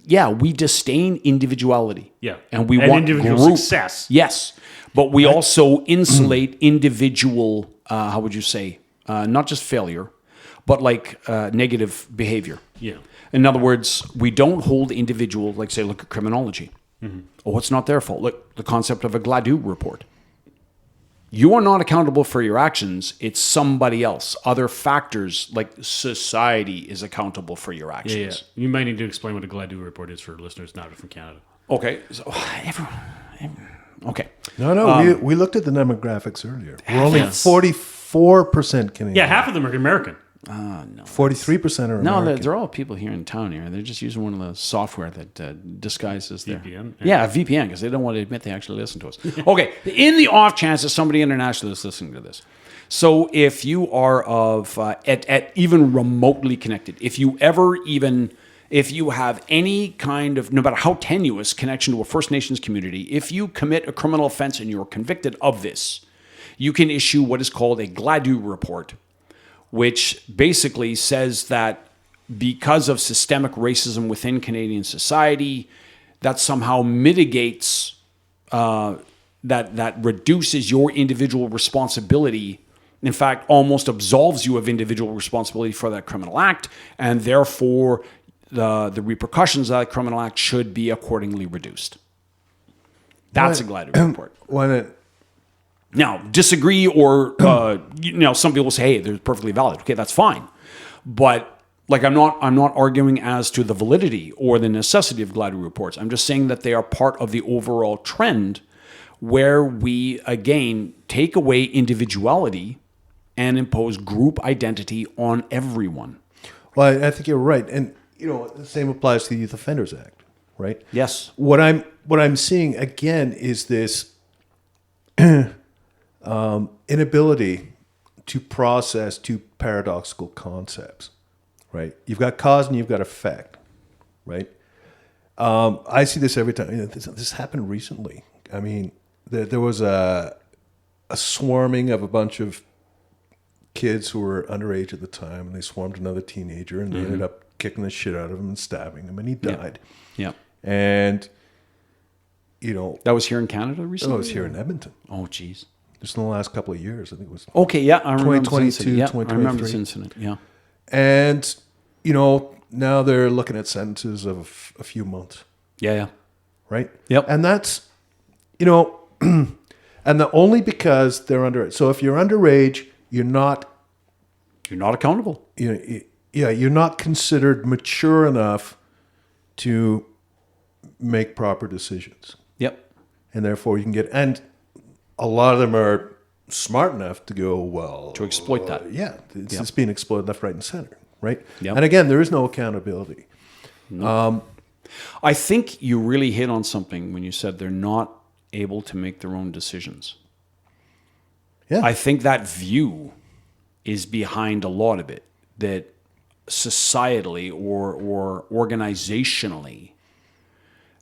Yeah, we disdain individuality. Yeah. And we want individual success. Yes. But we also insulate individual, how would you say, not just failure, but like negative behavior. Yeah. In other words, we don't hold individual, like say, look at criminology. Mm-hmm. Oh, it's not their fault. Look, the concept of a Gladue report. You are not accountable for your actions. It's somebody else. Other factors like society is accountable for your actions. Yeah. You might need to explain what a Gladue report is for listeners not from Canada. Okay. So okay. No. We looked at the demographics earlier. We're only 44% Canadian. Yeah, half of them are American. No. 43% are American. No, they're all people here in town here. They're just using one of the software that disguises their... VPN? Yeah, VPN, because they don't want to admit they actually listen to us. Okay, in the off chance that somebody international is listening to this. So if you are at even remotely connected, if you have any kind of, no matter how tenuous, connection to a First Nations community, if you commit a criminal offense and you're convicted of this, you can issue what is called a Gladue report, which basically says that because of systemic racism within Canadian society, that somehow mitigates, that reduces your individual responsibility. In fact, almost absolves you of individual responsibility for that criminal act, and therefore the repercussions of that criminal act should be accordingly reduced. That's a Gladue report. Why not? Now, disagree or, some people say, hey, they're perfectly valid. Okay, that's fine. But, like, I'm not arguing as to the validity or the necessity of Gladue reports. I'm just saying that they are part of the overall trend where we, again, take away individuality and impose group identity on everyone. Well, I think you're right. And, the same applies to the Youth Offenders Act, right? Yes. What I'm seeing, again, is this... inability to process two paradoxical concepts, right? You've got cause and you've got effect, right? I see this every time. This happened recently. I mean, there was a swarming of a bunch of kids who were underage at the time, and they swarmed another teenager, and they ended up kicking the shit out of him and stabbing him, and he died. Yeah. And, that was here in Canada recently? it was here in Edmonton. Oh, geez. Just in the last couple of years, I think it was. Okay, yeah, I remember 2022, yeah, 2023. I remember this incident, yeah. And, now they're looking at sentences of a few months. Yeah. Right? Yep. And that's, and only because they're under. So if you're underage, you're not accountable. You're not considered mature enough to make proper decisions. Yep. And therefore you can and a lot of them are smart enough to go, to exploit that. It's being exploited left, right, and center, right? Yep. And again, there is no accountability. I think you really hit on something when you said they're not able to make their own decisions. Yeah. I think that view is behind a lot of it, that societally or organizationally,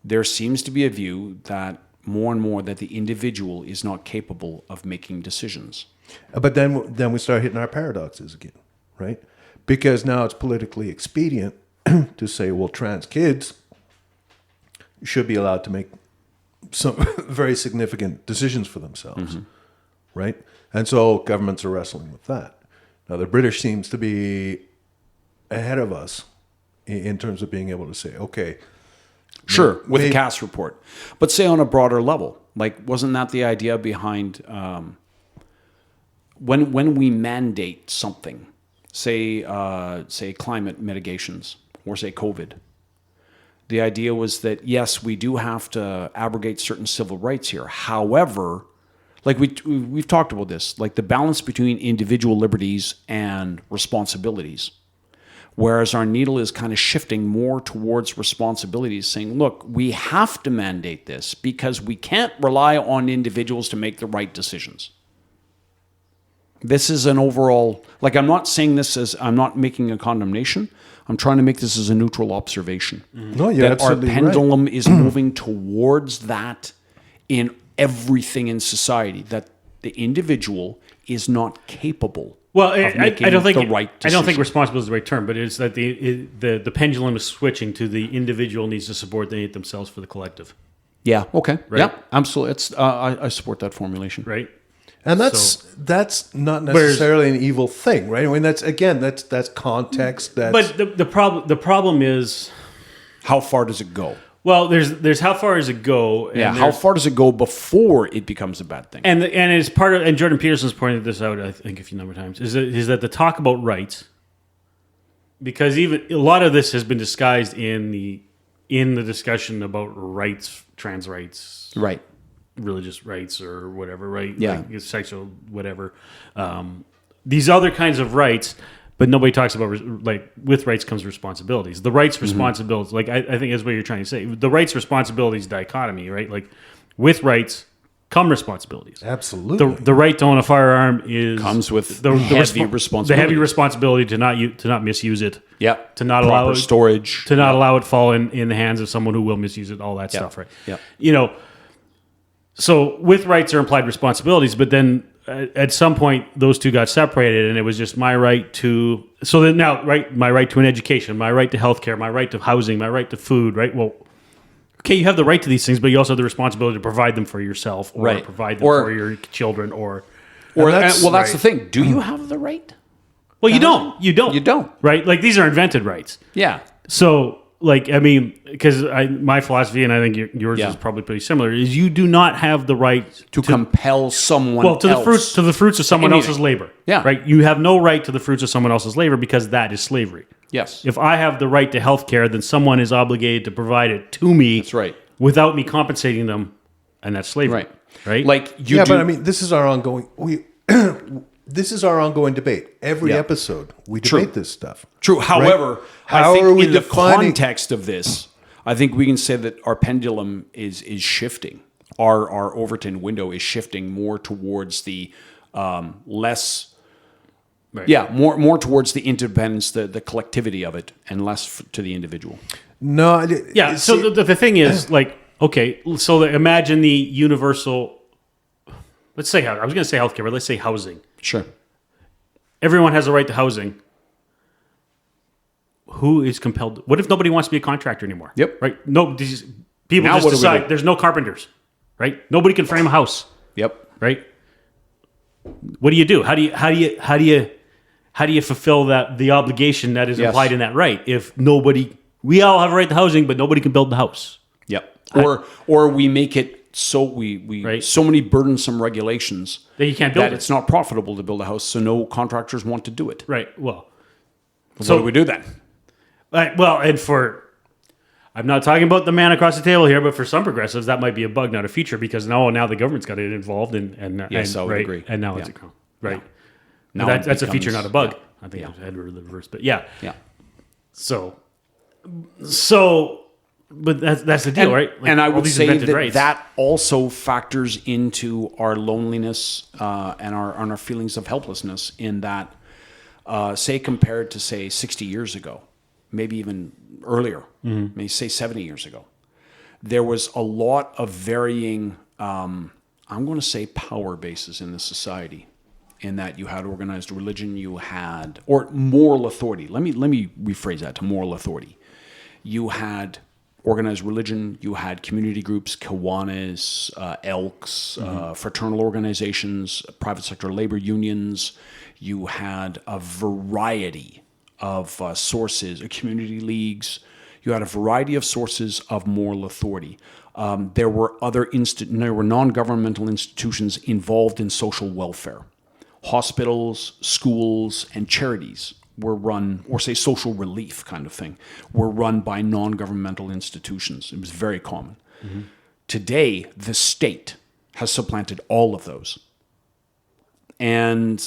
there seems to be a view that more and more that the individual is not capable of making decisions. But then we start hitting our paradoxes again, right? Because now it's politically expedient to say, well, trans kids should be allowed to make some very significant decisions for themselves, right? And so governments are wrestling with that. Now, the British seems to be ahead of us in terms of being able to say, okay. Sure, with the Cass report. But say on a broader level, like, wasn't that the idea behind when we mandate something, say climate mitigations or say COVID, the idea was that, yes, we do have to abrogate certain civil rights here. However, like we've talked about this, like the balance between individual liberties and responsibilities. Whereas our needle is kind of shifting more towards responsibilities, saying, look, we have to mandate this because we can't rely on individuals to make the right decisions. This is an overall, like, I'm not saying this as, I'm not making a condemnation. I'm trying to make this as a neutral observation. No, you're absolutely right. Our pendulum is moving towards that in everything in society, that the individual is not capable. Well, I don't think the right decision. I don't think responsible is the right term, but it's that the pendulum is switching to the individual needs to subordinate themselves for the collective. Yeah. Okay. Right? Yeah. Absolutely. It's I support that formulation. Right. And that's not necessarily an evil thing, right? I mean, that's context. But the problem is, how far does it go? Well, there's how far does it go? And how far does it go before it becomes a bad thing? And it's part of, and Jordan Peterson's pointed this out, I think, a few number of times, is that the talk about rights, because even a lot of this has been disguised in the discussion about rights, trans rights, right, religious rights or whatever, right? Yeah, like sexual whatever. These other kinds of rights. But nobody talks about, like, with rights comes responsibilities. The rights, responsibilities, like, I think is what you're trying to say. The rights, responsibilities dichotomy, right? Like, with rights come responsibilities. Absolutely. The right to own a firearm comes with the heavy responsibility. The heavy responsibility to not misuse it. Yeah. To not proper allow it, storage. To not allow it fall in the hands of someone who will misuse it. All that stuff, right? Yeah. So with rights are implied responsibilities, but then at some point those two got separated, and it was just my right to. So then now, right, my right to an education, my right to healthcare, my right to housing, my right to food. Right. Well, okay, you have the right to these things, but you also have the responsibility to provide them for yourself, or provide them for your children, that's the thing. Do you have the right? Well, you don't. You don't. Right. Like, these are invented rights. Yeah. So. Like, I mean, because my philosophy, and I think yours is probably pretty similar, is you do not have the right to compel someone else. To the fruits of someone else's labor. Yeah. Right? You have no right to the fruits of someone else's labor, because that is slavery. Yes. If I have the right to health care, then someone is obligated to provide it to me. That's right. Without me compensating them, and that's slavery. Right? Like, but I mean, this is our ongoing this is our ongoing debate. Every episode, we debate this stuff. True. However, I think in the context of this, I think we can say that our pendulum is shifting. Our Overton window is shifting more towards the less... Right. Yeah, more towards the independence, the collectivity of it, and less to the individual. No. Yeah, so the thing is, like, okay, so imagine the universal... Let's say, I was going to say healthcare, but let's say housing. Sure. Everyone has a right to housing. who is compelled? What if nobody wants to be a contractor anymore? Yep. Right. No. People Now just what do we decide do? there's no carpenters. Right. Nobody can frame a house. Yep. Right. What do you do? How do you fulfill the obligation that is implied in that right? If we all have a right to housing, but nobody can build the house. Yep. Or we make it so we so many burdensome regulations that you can't build that it's not profitable to build a house, so no contractors want to do it. Right. Well, so what do we do then? I'm not talking about the man across the table here, but for some progressives, that might be a bug, not a feature, because now the government's got to get involved, Yes, I would agree. And now it's right. Now That's a feature, not a bug. Yeah. I think I had to reverse, but yeah. So, but that's the deal, right? And I would say rights. that also factors into our loneliness and our feelings of helplessness. In that, say compared to 60 years ago, maybe even earlier, maybe say 70 years ago, there was a lot of varying, I'm going to say, power bases in the society. In that you had organized religion, or moral authority. Let me rephrase that to moral authority. You had organized religion, you had community groups, Kiwanis, Elks, fraternal organizations, private sector labor unions. You had a variety of sources, community leagues. You had a variety of sources of moral authority. There were non-governmental institutions involved in social welfare. Hospitals, schools, and charities were run, or say social relief kind of thing, were run by non-governmental institutions. It was very common. Mm-hmm. Today, the state has supplanted all of those. And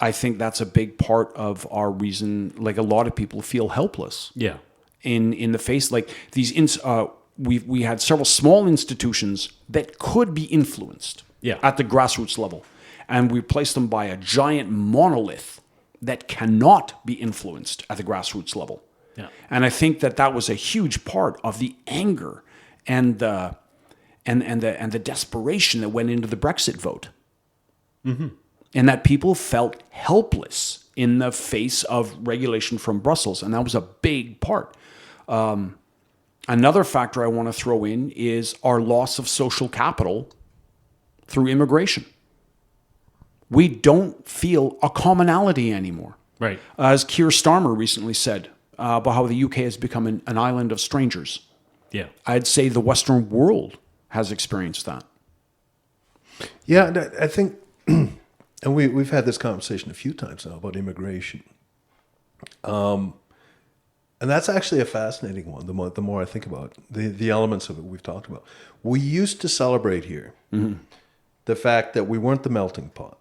I think that's a big part of our reason, like a lot of people feel helpless. Yeah. In the face, like these, we had several small institutions that could be influenced at the grassroots level. And we replaced them by a giant monolith that cannot be influenced at the grassroots level. Yeah. And I think that was a huge part of the anger and the desperation that went into the Brexit vote. Mm-hmm. And that people felt helpless in the face of regulation from Brussels. And that was a big part. Another factor I want to throw in is our loss of social capital through immigration. We don't feel a commonality anymore. Right. As Keir Starmer recently said about how the UK has become an island of strangers. Yeah. I'd say the Western world has experienced that. Yeah, I think, and we've had this conversation a few times now about immigration. And that's actually a fascinating one, the more I think about it, the elements of it we've talked about. We used to celebrate here the fact that we weren't the melting pot.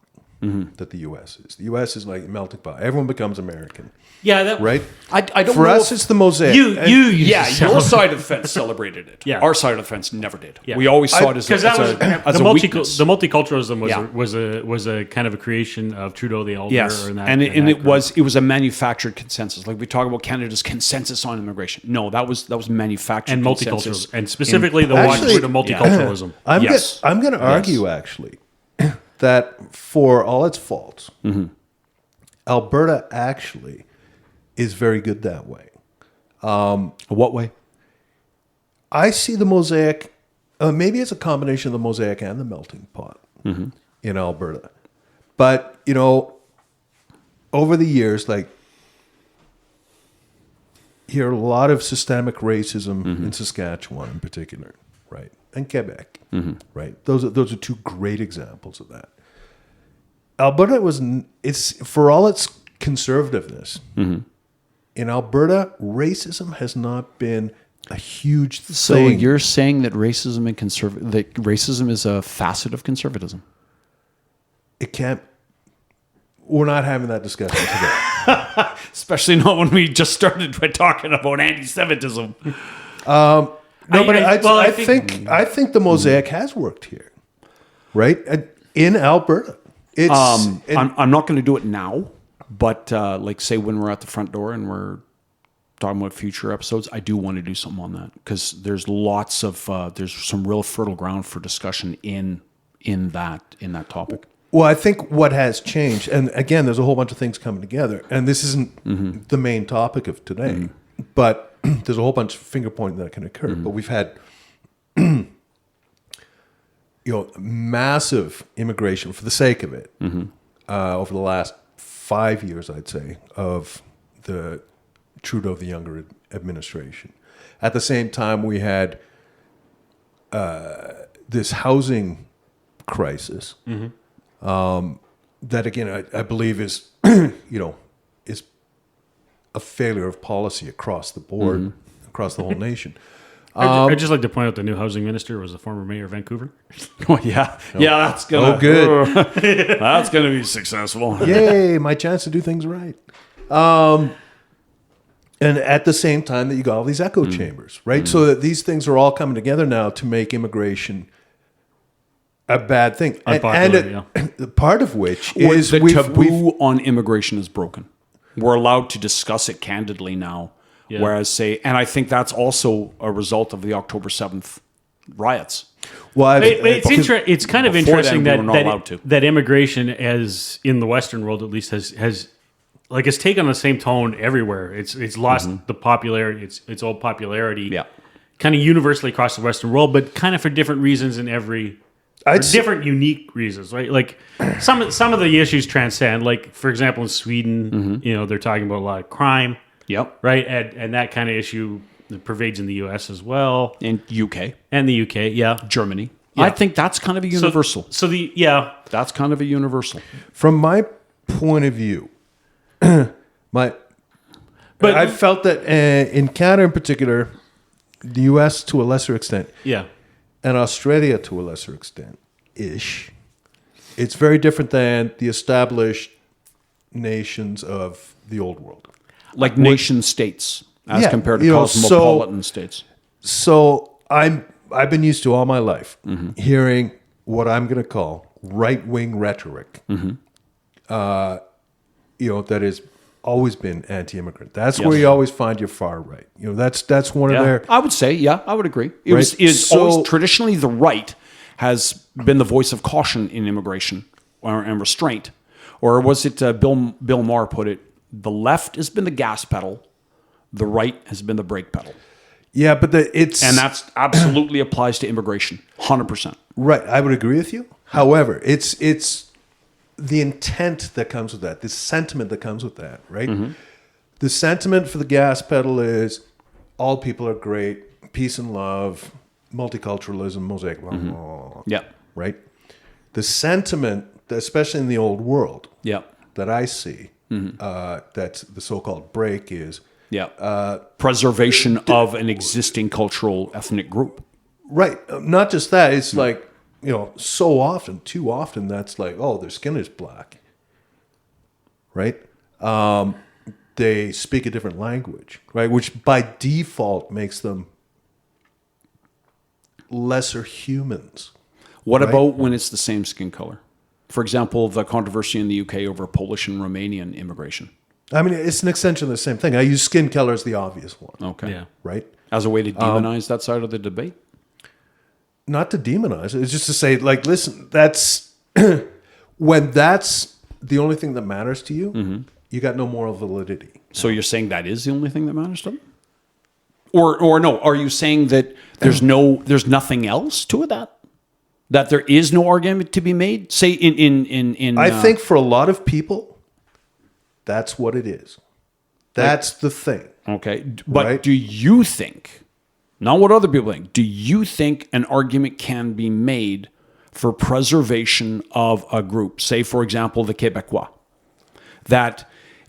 That the U.S. is. The U.S. is like melting pot. Everyone becomes American. Yeah, right. I don't. For know us, it's the mosaic. Your side of the fence celebrated it. Yeah. Our side of the fence never did. Yeah. We always saw it as a weakness. The multiculturalism was a kind of a creation of Trudeau the Elder. Yes, it was a manufactured consensus. Like we talk about Canada's consensus on immigration. No, that was manufactured and consensus. Multiculturalism, and specifically the watchword of multiculturalism. I'm going to argue actually that for all its faults, Alberta actually is very good that way. What way? I see the mosaic, maybe it's a combination of the mosaic and the melting pot in Alberta. But, over the years, like, you hear a lot of systemic racism in Saskatchewan in particular, right? And Quebec, right? Those are two great examples of that. Alberta it's for all its conservativeness. In Alberta, racism has not been a huge thing. So you're saying that racism and racism is a facet of conservatism? It can't. We're not having that discussion today. Especially not when we just started by talking about anti-Semitism. I think the mosaic has worked here, right? In Alberta, I'm not going to do it now, but like say when we're at the front door and we're talking about future episodes, I do want to do something on that because there's lots of there's some real fertile ground for discussion in that topic. Well, I think what has changed, and again, there's a whole bunch of things coming together, and this isn't the main topic of today, but there's a whole bunch of finger pointing that can occur. But we've had, massive immigration for the sake of it over the last 5 years, I'd say, of the Trudeau the Younger administration. At the same time, we had this housing crisis. That again, I believe is, is a failure of policy across the board, across the whole nation. I'd just like to point out the new housing minister was the former mayor of Vancouver. Oh yeah, that's gonna. Oh, good. That's gonna be successful. Yay! My chance to do things right. And at the same time that you got all these echo chambers, right? So that these things are all coming together now to make immigration a bad thing. Unpopular, and part of which Or is the taboo on immigration is broken. We're allowed to discuss it candidly now. Yeah. Whereas, and I think that's also a result of the October 7th riots. Well, it's kind of interesting that that immigration, as in the Western world at least, has taken the same tone everywhere. It's lost the popularity, its old popularity, kind of universally across the Western world, but kind of for different reasons in every. Different unique reasons, right? Like some of the issues transcend. Like for example, in Sweden, they're talking about a lot of crime. Yep. Right, and that kind of issue pervades in the U.S. as well. In UK. And the UK, yeah. Germany. Yeah. I think that's kind of a universal. That's kind of a universal. From my point of view, I felt that in Canada in particular, the U.S. to a lesser extent, and Australia to a lesser extent, it's very different than the established nations of the old world. Like nation states as compared to cosmopolitan states. So I've been used to all my life hearing what I'm going to call right-wing rhetoric. That has always been anti-immigrant. That's where you always find your far right. That's one of their. I would say, I would agree. It is always traditionally the right has been the voice of caution in immigration and restraint, or was it Bill Maher put it? The left has been the gas pedal, the right has been the brake pedal. Yeah, but and that's absolutely applies to immigration, 100%. Right, I would agree with you. However, it's the intent that comes with that, the sentiment that comes with that, right? The sentiment for the gas pedal is all people are great, peace and love, multiculturalism, mosaic, blah, blah, blah, yeah, right. The sentiment, especially in the old world, that I see. That's the so-called break is preservation of an existing cultural ethnic group. Right. Not just that. It's like, so often, too often, that's like, oh, their skin is black. Right? They speak a different language, right? Which by default makes them lesser humans. What about when it's the same skin color? For example, the controversy in the UK over Polish and Romanian immigration. I mean, it's an extension of the same thing. I use skin color as the obvious one. Okay. Yeah. Right? As a way to demonize that side of the debate? Not to demonize it. It's just to say, like, listen, that's... when that's the only thing that matters to you, you got no moral validity. So you're saying that is the only thing that matters to them? Or no, are you saying that there's nothing else to it that there is no argument to be made? Say in I think for a lot of people, that's what it is. That's the thing. Okay. But do you think, not what other people think, do you think an argument can be made for preservation of a group? Say, for example, the Québécois. That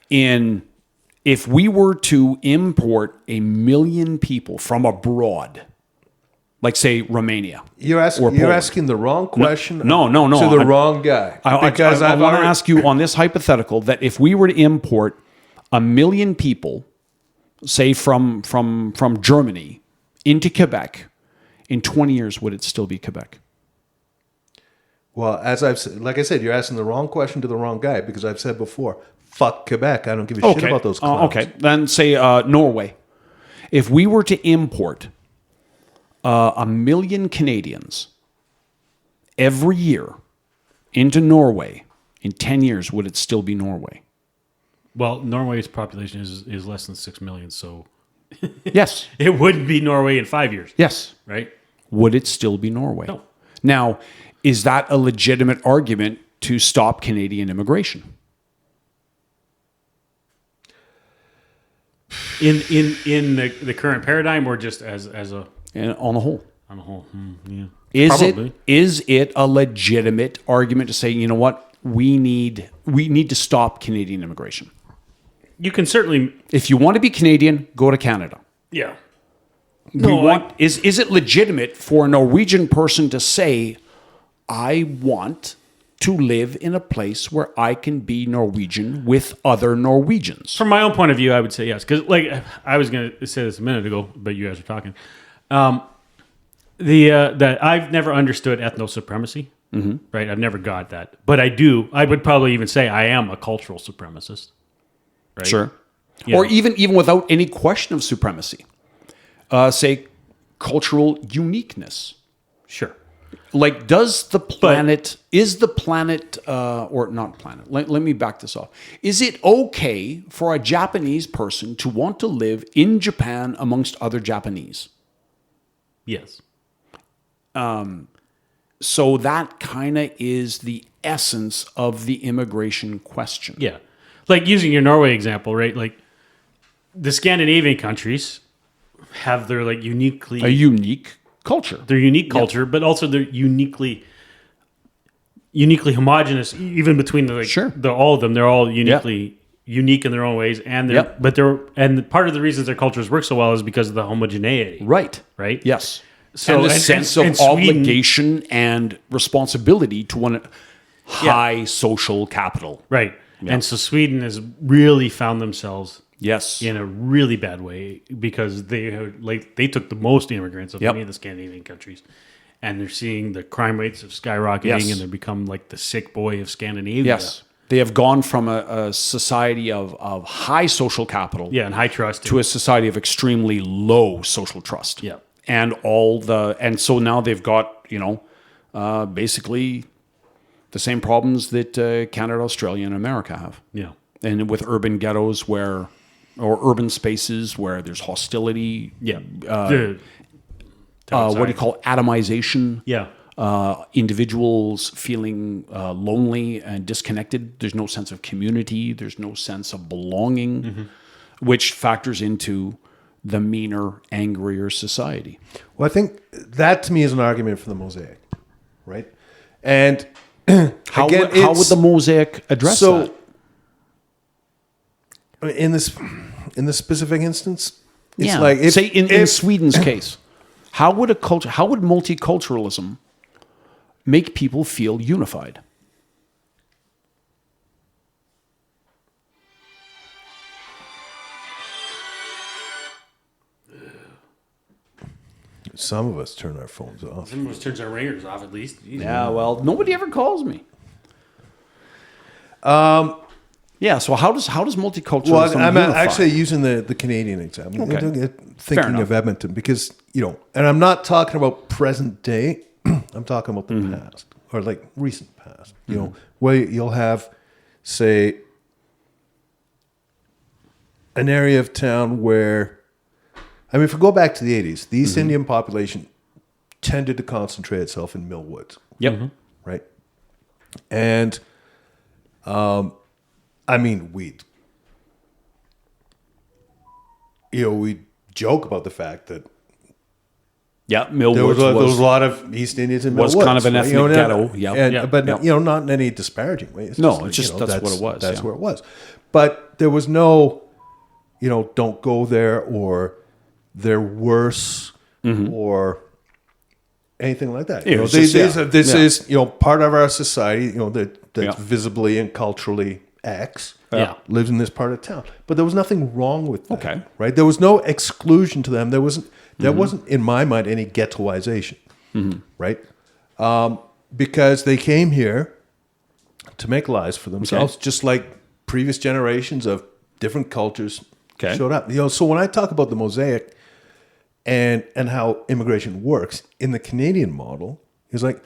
if we were to import 1 million people from abroad, like say Romania, you're asking the wrong question. No. To the wrong guy. Because I want to ask you on this hypothetical that if we were to import 1 million people, say from Germany into Quebec, in 20 years, would it still be Quebec? Well, as I've said, like I said, you're asking the wrong question to the wrong guy because I've said before, fuck Quebec. I don't give a shit about those clowns. Okay, then say Norway. If we were to import 1 million Canadians every year into Norway, in 10 years, would it still be Norway? Well, Norway's population is less than 6 million, so Yes. it wouldn't be Norway in 5 years. Yes. Right? Would it still be Norway? No. Now, is that a legitimate argument to stop Canadian immigration? In the current paradigm, or just as a On the whole. on the whole? Yeah. Is it a legitimate argument to say, you know what, we need to stop Canadian immigration? You can certainly, If you want to be Canadian, go to Canada. yeah. Is it legitimate for a Norwegian person to say, I want to live in a place where I can be Norwegian with other Norwegians? From my own point of view, I would say yes, because like I was going to say this a minute ago, but you guys were talking. That I've never understood ethno supremacy. Mm-hmm. Right, I've never got that, but I do. I would probably even say I am a cultural supremacist. Right? Sure. Yeah. Or even without any question of supremacy, say cultural uniqueness. Sure. Like, is the planet, or not planet, let me back this off. Is it okay for a Japanese person to want to live in Japan amongst other Japanese? Yes. So that kind of is the essence of the immigration question. Yeah. Like using your Norway example, right? Like the Scandinavian countries have their like A unique culture. their unique culture, but also they're uniquely homogenous, even between all of them. They're all uniquely unique in their own ways, and part of the reasons their cultures work so well is because of the homogeneity. Right. Right. Yes. So and the sense of Sweden, obligation and responsibility to one high social capital. right? Yeah. And so Sweden has really found themselves Yes. in a really bad way because they took the most immigrants of any of the Scandinavian countries, and they're seeing the crime rates of skyrocketing, and they become like the sick boy of Scandinavia. Yes. They have gone from a society of high social capital and high trust to a society of extremely low social trust. Yeah. And so now they've got, basically the same problems that Canada, Australia, and America have. Yeah. And with urban ghettos or urban spaces where there's hostility. Yeah. What do you call it? Atomization? Yeah. Individuals feeling lonely and disconnected. There's no sense of community. There's no sense of belonging, which factors into the meaner, angrier society. Well, I think that to me is an argument for the mosaic, right? And how would the mosaic address that? In this specific instance, it's like in Sweden's case, how would multiculturalism make people feel unified? Some of us turn our phones off. Some of us turns our ringers off at least. Jeez. Yeah, well, nobody ever calls me. Yeah, so how does multiculturalism Well, I'm unify? actually using the Canadian example. Okay. Thinking of Edmonton because, and I'm not talking about present day. I'm talking about the past or like recent past, where you'll have, say, an area of town where, if we go back to the 80s, the East Indian population tended to concentrate itself in Mill Woods. Yep. Mm-hmm. Right. And, we joke about the fact that Mill there Woods was a lot of East Indians in Mill was Woods. kind of an ethnic ghetto. But not in any disparaging way. It's No, it's just that's what it was. That's where it was. But there was no, don't go there or they're worse or anything like that. This is part of our society. That's visibly and culturally X. Lives in this part of town, but there was nothing wrong with that. Okay, right? There was no exclusion to them. There wasn't, in my mind, any ghettoization, right? Because they came here to make lives for themselves, just like previous generations of different cultures showed up. So when I talk about the mosaic and how immigration works in the Canadian model, is like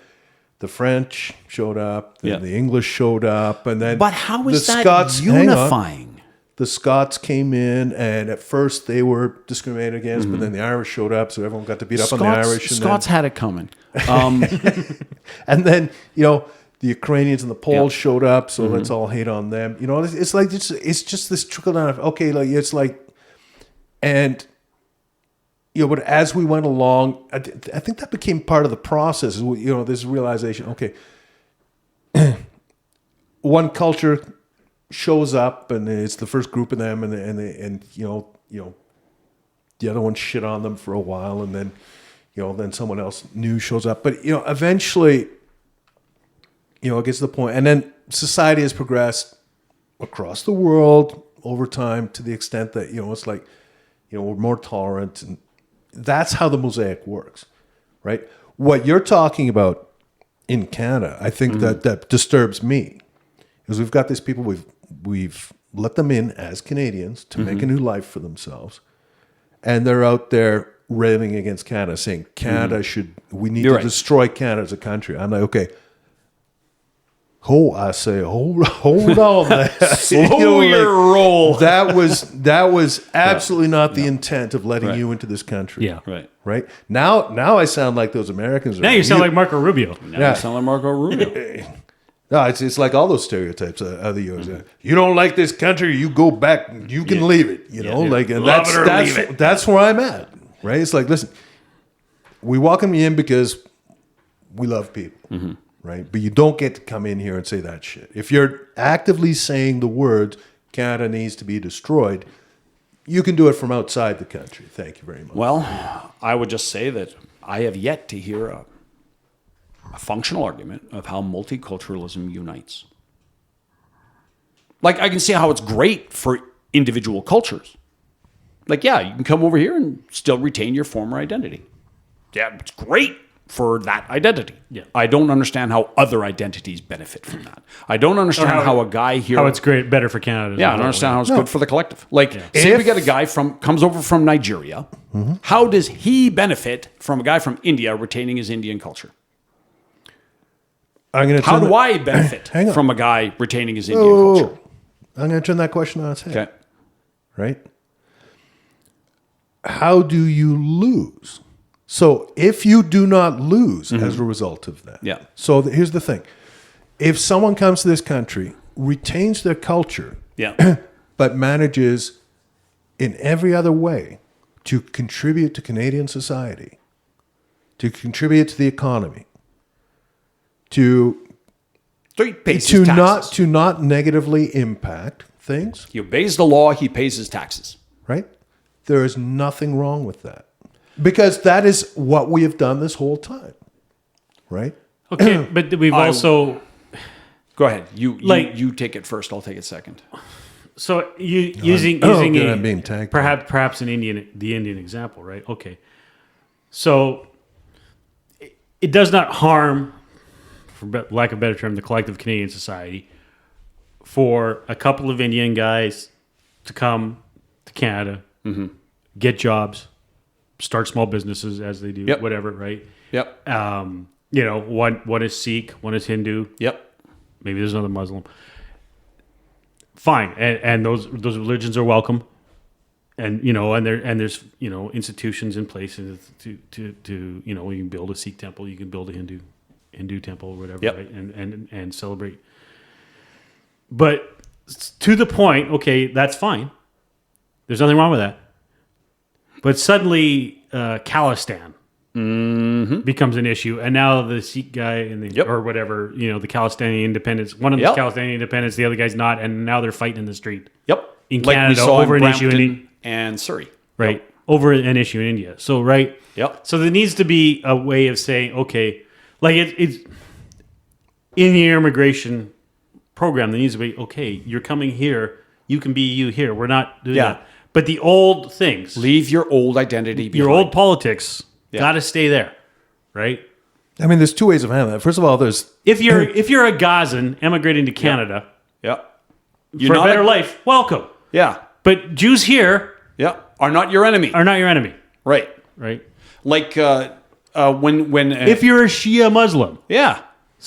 the French showed up, then the English showed up, and then but how is the that Scots, unifying? The Scots came in, and at first they were discriminated against, but then the Irish showed up, so everyone got to beat up on the Irish. And Scots had it coming. and then, the Ukrainians and the Poles showed up, so let's all hate on them. It's like it's just this trickle down of it's like, and but as we went along, I think that became part of the process. This realization. Okay, one culture shows up, and it's the first group of them, and the other one shit on them for a while, and then then someone else new shows up. But eventually, it gets to the point, and then society has progressed across the world over time to the extent that it's like we're more tolerant, and that's how the mosaic works, right? What you're talking about in Canada, I think that disturbs me, because we've got these people we've let them in as Canadians to make a new life for themselves, and they're out there railing against Canada, saying Canada we need to destroy Canada as a country. I'm like, okay. Hold on. Slow your roll. That was absolutely not the intent of letting you into this country. Yeah. Right. Now I sound like those Americans. Now you sound like Marco Rubio. Now you sound like Marco Rubio. No, it's like all those stereotypes of the U.S. You don't like this country, you go back. You can leave it. And that's where I'm at. Right. It's like, listen, we welcome you in because we love people. Right? But you don't get to come in here and say that shit. If you're actively saying the words, Canada needs to be destroyed, you can do it from outside the country. Thank you very much. Well, I would just say that I have yet to hear a functional argument of how multiculturalism unites. Like, I can see how it's great for individual cultures. Like, yeah, you can come over here and still retain your former identity. Yeah, it's great for that identity. Yeah. I don't understand how other identities benefit from that. I don't understand how a guy here... How it's better for Canada. Yeah, I don't understand how it's good for the collective. Like, say we get a guy comes over from Nigeria. How does he benefit from a guy from India retaining his Indian culture? How do I benefit from a guy retaining his Indian culture? I'm going to turn that question on its head. Okay. Right? How do you lose? So if you do not lose as a result of that. Yeah. So here's the thing. If someone comes to this country, retains their culture, but manages in every other way to contribute to Canadian society, to contribute to the economy, to not negatively impact things. He obeys the law, he pays his taxes. Right? There is nothing wrong with that. Because that is what we have done this whole time, right? Okay, but we've also... Go ahead. You take it first. I'll take it second. So using being tagged perhaps the Indian example, right? Okay. So it does not harm, for lack of a better term, the collective Canadian society for a couple of Indian guys to come to Canada, get jobs, start small businesses as they do, whatever, right? Yep. One is Sikh, one is Hindu. Yep. Maybe there's another Muslim. Fine, and those religions are welcome, and there's institutions in place to you can build a Sikh temple, you can build a Hindu temple, or whatever, right? And celebrate. But to the point, okay, that's fine. There's nothing wrong with that. But suddenly, Khalistan becomes an issue, and now the Sikh guy or whatever, the Khalistani independence. One of them's Khalistani independence, the other guy's not, and now they're fighting in the street. Yep, in Canada over an issue and Surrey, right? Over an issue in India. So right, So there needs to be a way of saying, okay, like it's in the immigration program. There needs to be, okay, you're coming here, you can be you here. We're not doing that. But the old things, leave your old identity behind. Your old politics, got to stay there, right? I mean, there's two ways of handling that. First of all, there's if you're a Gazan emigrating to Canada, you're for a better life, welcome. Yeah, but Jews here, are not your enemy. Right. Like when if you're a Shia Muslim,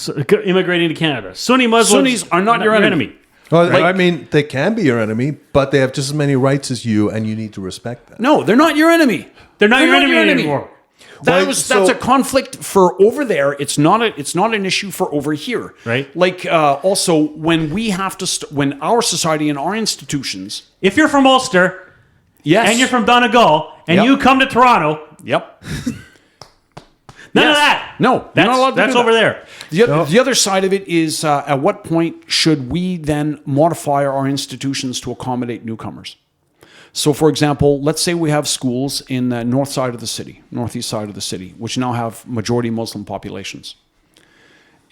immigrating to Canada. Sunni Muslims Sunnis are not your enemy. Well, I mean, they can be your enemy, but they have just as many rights as you, and you need to respect that. No, they're not your enemy. They're not your enemy anymore. That's a conflict for over there. It's not an issue for over here. Right. Like also when we have to when our society and our institutions. If you're from Ulster, yes, and you're from Donegal, and you come to Toronto, yep. None of that. No, that's over there. The other side of it is at what point should we then modify our institutions to accommodate newcomers? So, for example, let's say we have schools in the northeast side of the city, which now have majority Muslim populations.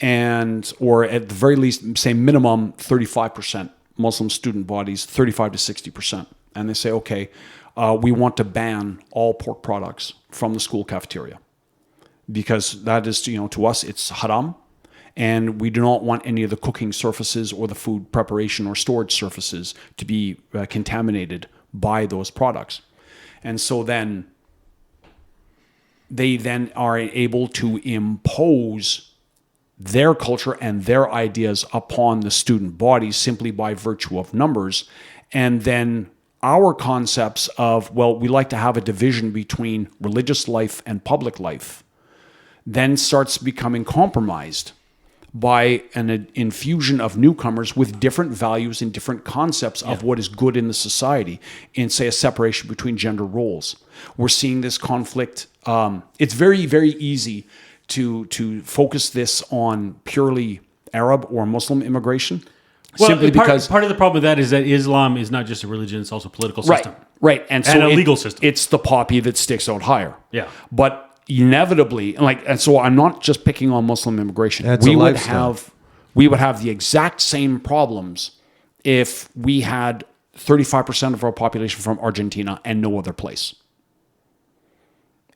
Or at the very least, say minimum 35% Muslim student bodies, 35 to 60%. And they say, okay, we want to ban all pork products from the school cafeteria. Because that is, to us, it's haram. And we do not want any of the cooking surfaces or the food preparation or storage surfaces to be contaminated by those products. And so then they then are able to impose their culture and their ideas upon the student body simply by virtue of numbers. And then our concepts of, well, we like to have a division between religious life and public life then starts becoming compromised by an infusion of newcomers with different values and different concepts of what is good in the society, in, say, a separation between gender roles. We're seeing this conflict. It's very, very easy to focus this on purely Arab or Muslim immigration. Well, simply because part of the problem with that is that Islam is not just a religion; it's also a political system, right, and so a legal system. It's the poppy that sticks out higher. Yeah, but inevitably, and so I'm not just picking on Muslim immigration. We would have the exact same problems if we had 35% of our population from Argentina and no other place.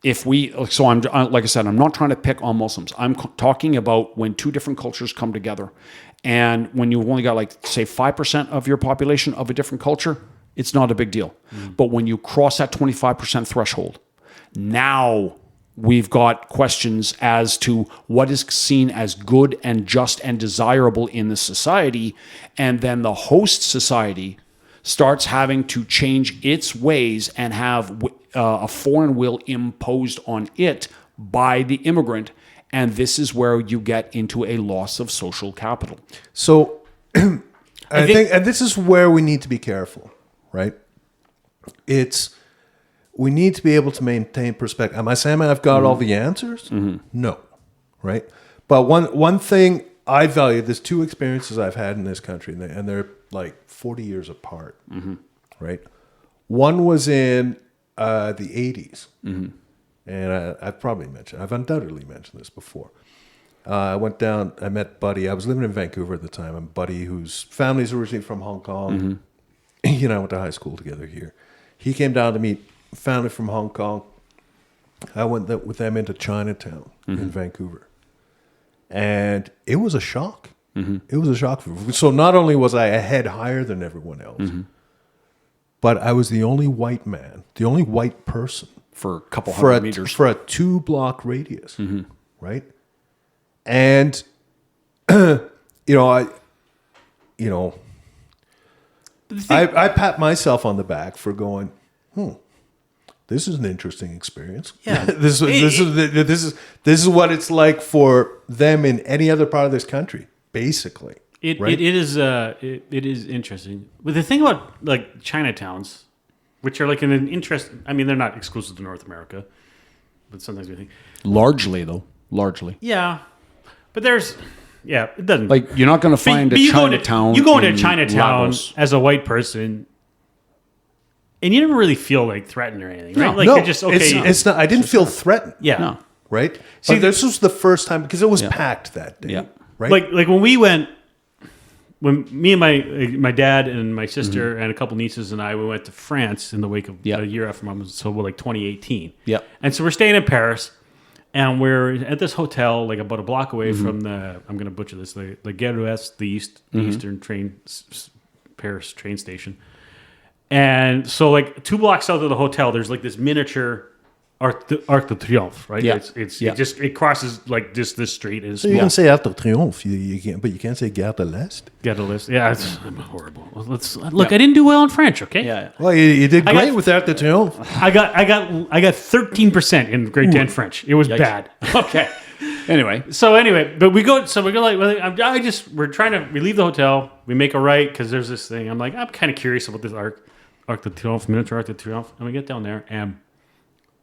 Like I said, I'm not trying to pick on Muslims. I'm talking about when two different cultures come together, and when you've only got, like, say, 5% of your population of a different culture, it's not a big deal. But when you cross that 25% threshold, now we've got questions as to what is seen as good and just and desirable in the society, and then the host society starts having to change its ways and have a foreign will imposed on it by the immigrant, and this is where you get into a loss of social capital. So I think, and this is where we need to be careful, right? We need to be able to maintain perspective. Am I saying I've got all the answers? No, right? But one thing I value, there's two experiences I've had in this country, and they're like 40 years apart, right? One was in the 80s, and I've undoubtedly mentioned this before. I went down, I met Buddy. I was living in Vancouver at the time, and Buddy, whose family's originally from Hong Kong, he and I went to high school together here. He came down to meet family from Hong Kong. I went with them into Chinatown in Vancouver. And it was a shock. It was a shock. So not only was I a head higher than everyone else, but I was the only white man, the only white person. For a couple hundred meters. For a 2-block radius, right? And, I pat myself on the back for going, this is an interesting experience. Yeah, this is what it's like for them in any other part of this country, basically. It right? it is interesting. But the thing about, like, Chinatowns, which are like an interest. I mean, they're not exclusive to North America, but sometimes we think largely. Yeah, but it doesn't, like, you're not going to find a Chinatown. You go into Chinatown Lagos as a white person, and you never really feel like threatened or anything, right? No, you're just okay. It's not. I didn't feel threatened. Yeah, no. Right. See, this was the first time because it was packed that day. Yeah. Right. Like when me and my dad and my sister and a couple nieces and we went to France in the wake of a year after Mom was, so like 2018. Yeah. And so we're staying in Paris, and we're at this hotel like about a block away from I'm going to butcher this, the Gare d'Ouest, the Eastern train, Paris train station. And so, like, 2 blocks south of the hotel, there's like this miniature Arc de Triomphe, right? Yeah. It crosses like just this street. And So you can say Arc de Triomphe, but you can't say Gare de l'Est. Get a list. Yeah, I'm horrible. Look. I didn't do well in French. Okay. Yeah. Well, you did great with Arc de Triomphe. I got 13% in grade 10 French. It was bad. Okay. Anyway, but we go like we're trying to leave the hotel. We make a right because there's this thing. I'm kind of curious about this Arc de Triomphe, miniature Arc de Triomphe, and we get down there, and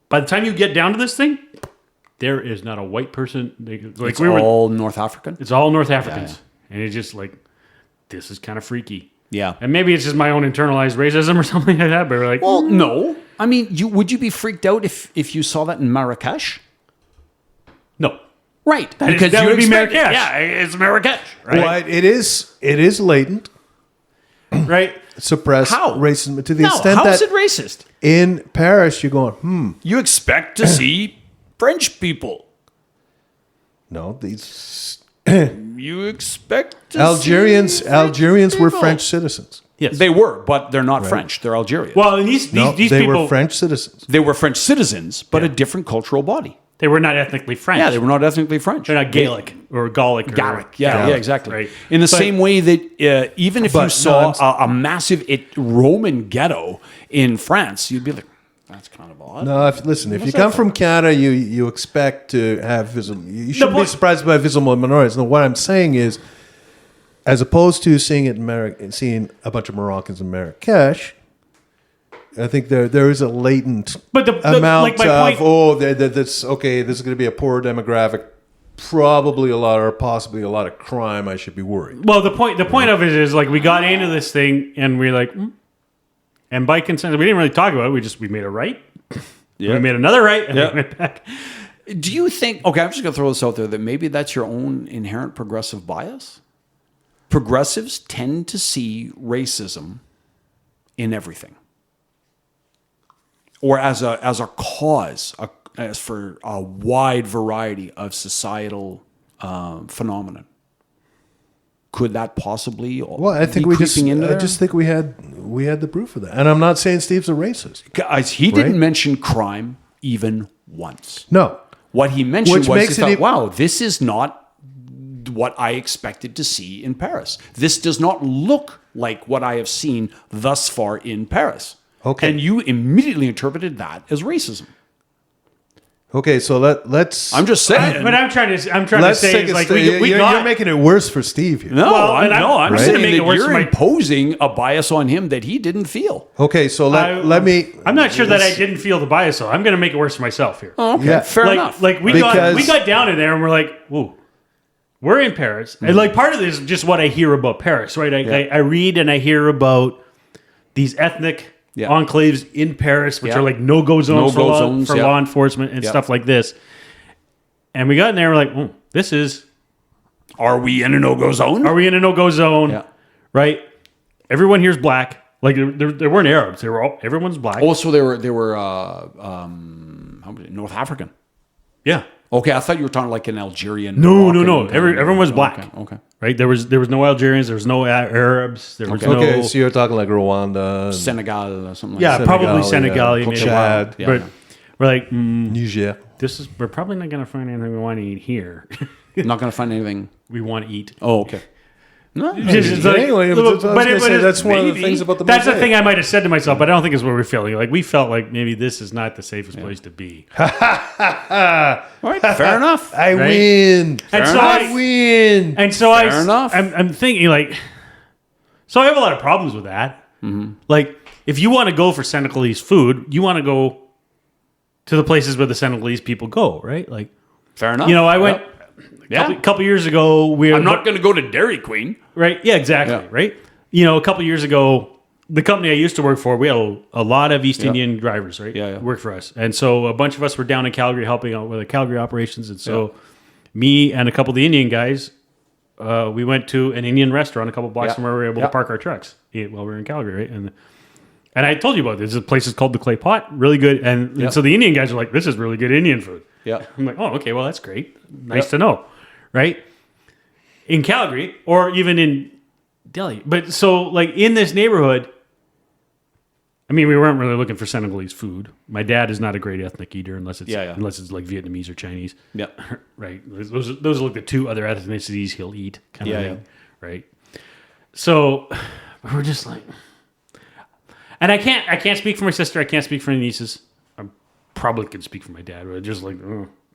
by the time you get down to this thing, there is not a white person. it's all North African. It's all North Africans, and it's just like this is kind of freaky. Yeah, and maybe it's just my own internalized racism or something like that. But we're like, well, no. I mean, would you be freaked out if you saw that in Marrakesh? No. Right, because that would be Marrakesh. Yeah, it's Marrakesh. Right? Well, it is latent. Right. Suppress racism to the extent how that is it racist? In Paris you're going, You expect to see French people. No, these You expect to Algerians were French citizens. Yes. They were, but they're not French. They're Algerian. Well, and these they people were French citizens. They were French citizens, but a different cultural body. They were not ethnically French. Yeah, they were not ethnically French. They're not Gaelic or Gallic. Yeah, exactly. Right. In the same way that even if you saw a massive Roman ghetto in France, you'd be like, that's kind of odd. No, if you come from Canada, you expect to have visible. You shouldn't be surprised by visible minorities. No, what I'm saying is, as opposed to seeing seeing a bunch of Moroccans in Marrakesh, I think there is a latent amount that's okay. This is going to be a poor demographic, possibly a lot of crime. I should be worried. Well, the point of it is like we got into this thing and we're like, and by consensus, we didn't really talk about it. We made a right. Yeah. We made another right and we went back. Do you think? Okay, I'm just going to throw this out there that maybe that's your own inherent progressive bias. Progressives tend to see racism in everything. Or as a cause, as for a wide variety of societal phenomenon. Could that possibly? Well, I think just think we had the proof of that, and I'm not saying Steve's a racist. He didn't mention crime even once. No, what he mentioned wow, this is not what I expected to see in Paris. This does not look like what I have seen thus far in Paris. Okay. And you immediately interpreted that as racism. Okay, so let's. I'm just saying. But I'm trying to say is like you're making it worse for Steve here. I'm saying that you're imposing a bias on him that he didn't feel. Okay, so let me. I'm not sure that I didn't feel the bias, though. I'm going to make it worse for myself here. Oh, okay, yeah. Fair enough. Like we got down in there and we're like, whoa. We're in Paris. Mm-hmm. And like part of this is just what I hear about Paris, right? I read and I hear about these ethnic enclaves in Paris, which are like no-go zones for law enforcement and stuff like this. And we got in there, we're like, this is... Are we in a no-go zone? Are we in a no-go zone? Yeah. Right? Everyone here's black. Like, there weren't Arabs. Everyone's black. Oh, so they were North African. Yeah. Okay, I thought you were talking like an Algerian. No. Everyone was black. Okay. Right? There was no Algerians. There was no Arabs. There was no. So you're talking like Rwanda, Senegal, or something. Yeah, like probably Senegal. Chad. But we're like Niger. We're probably not going to find anything we want to eat here. Not going to find anything we want to eat. Oh, okay. No, anyway, that's one of the things about the That's the thing I might have said to myself, but I don't think it's what we're feeling. Like we felt like maybe this is not the safest place to be. All right, fair enough. I win. I win. And so I'm thinking like, so I have a lot of problems with that. Mm-hmm. Like if you want to go for Senegalese food, you want to go to the places where the Senegalese people go, right? Like, fair enough. You know, I went. A couple years ago, I'm not going to go to Dairy Queen. Right? Yeah, exactly. Yeah. Right? You know, a couple years ago, the company I used to work for, we had a lot of East Indian drivers, right? Yeah. Work for us. And so a bunch of us were down in Calgary helping out with the Calgary operations. And so me and a couple of the Indian guys, we went to an Indian restaurant a couple blocks from where we were able to park our trucks while we were in Calgary, right? And I told you about this. This place is called the Clay Pot. Really good. And so the Indian guys are like, this is really good Indian food. Yeah. I'm like, oh, okay, well, that's great. Nice to know. Right? In Calgary or even in Delhi. But so like in this neighborhood, I mean, we weren't really looking for Senegalese food. My dad is not a great ethnic eater unless it's unless it's like Vietnamese or Chinese. Yeah. Right. Those are like the two other ethnicities he'll eat kind of thing. Right. So we're just like, and I can't speak for my sister. I can't speak for any nieces. I probably could speak for my dad. We're just like,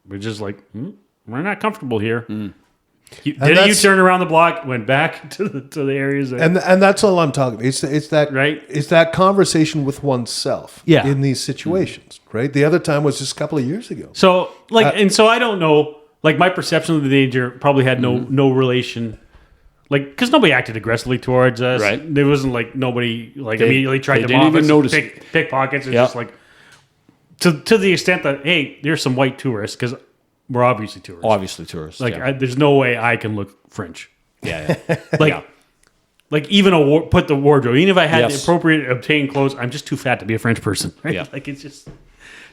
we're not comfortable here. Did you turn around the block, went back to the areas, and that's all I'm talking about. It's that right. It's that conversation with oneself. Yeah. In these situations, right? The other time was just a couple of years ago. So so I don't know. Like my perception of the danger probably had no relation. Like, because nobody acted aggressively towards us. Right. There wasn't like nobody immediately tried to didn't even notice pickpockets. It's just like to the extent that, hey, there's some white tourists, because we're obviously tourists. Obviously tourists. Like, there's no way I can look French. Yeah. Like even put the wardrobe. Even if I had the appropriate obtained clothes, I'm just too fat to be a French person. Right? Yeah. Like, it's just.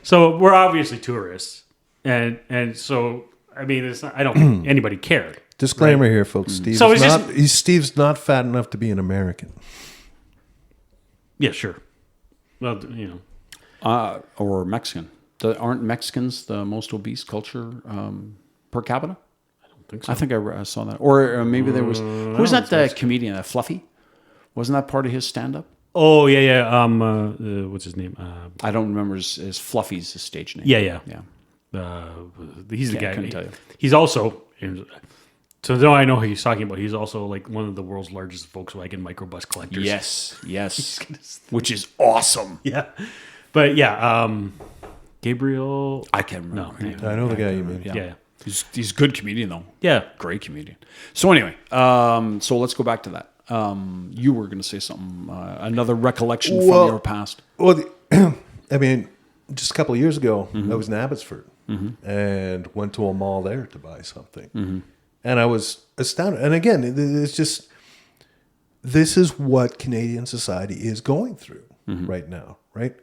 So we're obviously tourists, and so I mean, it's not, I don't think anybody cared. Disclaimer here, folks. Steve's not fat enough to be an American. Yeah, sure. Well, or Mexican. Aren't Mexicans the most obese culture per capita? I don't think so. I think I saw that. Or maybe there was... Who was that comedian? Fluffy? Wasn't that part of his stand-up? Oh, yeah. What's his name? I don't remember his Fluffy's stage name. Yeah. He's the guy. I couldn't tell you. He's also... So now I know who he's talking about. He's also like one of the world's largest Volkswagen microbus collectors. Yes. Which is awesome. Yeah. But Gabriel... I can't remember. No, I know the guy you mean. Yeah. He's a good comedian, though. Yeah. Great comedian. So anyway, so let's go back to that. You were going to say something, another recollection from your past. Well, I mean, just a couple of years ago, I was in Abbotsford and went to a mall there to buy something. And I was astounded. And again, it's just, this is what Canadian society is going through right now, right?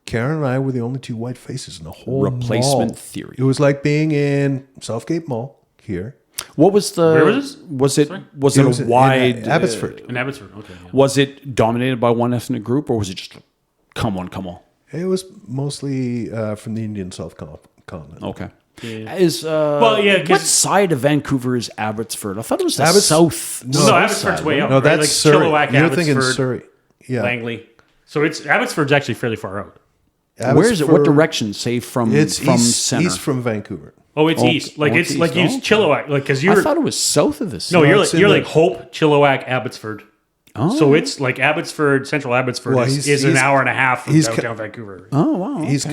Karen and I were the only two white faces in the whole replacement mall. Theory. It was like being in Southgate Mall here. What was the... Where was this? Was it a wide... In Abbotsford. In Abbotsford, okay. Yeah. Was it dominated by one ethnic group, or was it just, come on? It was mostly from the Indian subcontinent. Okay. Yeah. What side of Vancouver is Abbotsford? I thought it was the south. No, Abbotsford's way up. No, that's like Surrey. Chilliwack, You're Abbotsford, thinking Surrey. Yeah. Langley. So Abbotsford's actually fairly far out. Where is it? What direction? Say from center. East from Vancouver. Oh, it's east. Like it's east. Like you Chilliwack. Like because I thought it was south of this. No, you're like Hope, Chilliwack, Abbotsford. Oh. So it's like Abbotsford, Central Abbotsford is an hour and a half from downtown Vancouver. Oh wow. Okay. He's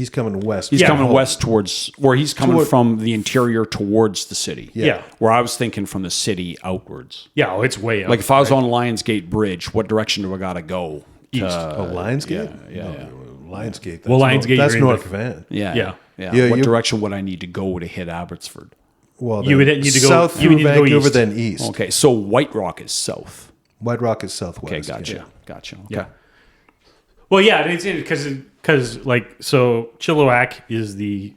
coming west. He's coming west towards, or he's coming from the interior towards the city. Yeah. Where I was thinking from the city outwards. Yeah, it's way up. Like if I was on Lionsgate Bridge, what direction do I got to go? East. Lionsgate? Yeah. Lionsgate. Lionsgate. That's North Van. Yeah. What direction would I need to go to hit Abbotsford? Well, you would need to go south through Vancouver, then east. Okay, so White Rock is south. White Rock is southwest. Okay, gotcha. Okay. Yeah. Well, yeah, it's because like so Chilliwack is the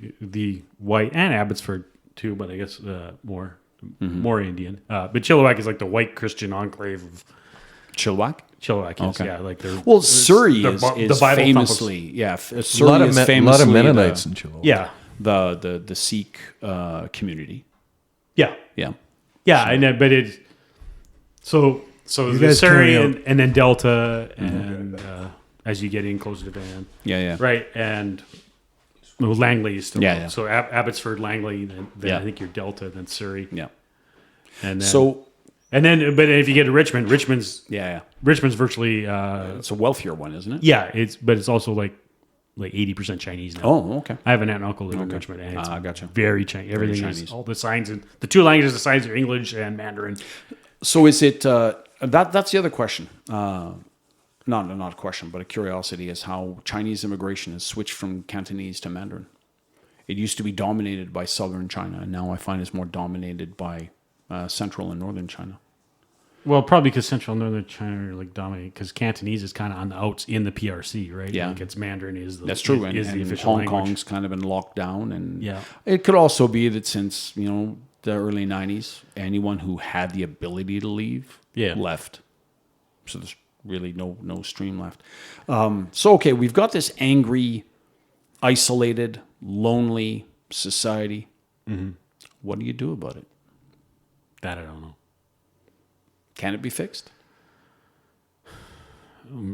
white, and Abbotsford too, but I guess more Indian. But Chilliwack is like the white Christian enclave of Chilliwack. Chilliwack, yes, yeah, like they're Surrey is famously Surrey is famously a lot of Mennonites in Chilliwack. Yeah, the Sikh community. Yeah, and then, but it so the Surrey and then Delta and as you get in closer to Van, right, and Langley is still so Abbotsford, Langley, then I think you're Delta, then Surrey, and then but if you get to Richmond's virtually it's a wealthier one, isn't it? Yeah, it's also like 80% Chinese now. Oh, okay. I have an aunt and uncle live in Richmond, and it's gotcha. Very Chinese. Everything is all the signs, and the two languages. The signs are English and Mandarin. So is it that's the other question? Not a question, but a curiosity is how Chinese immigration has switched from Cantonese to Mandarin. It used to be dominated by southern China, and now I find it's more dominated by central and northern China. Well, probably because central and northern China are like dominated, because Cantonese is kind of on the outs in the PRC, right? Yeah, like it's Mandarin that's true, and the official Hong language. Kong's kind of been locked down, and yeah, it could also be that since the early 90s, anyone who had the ability to leave left. So there's really no stream left. So, okay, we've got this angry, isolated, lonely society. Mm-hmm. What do you do about it? That I don't know. Can it be fixed?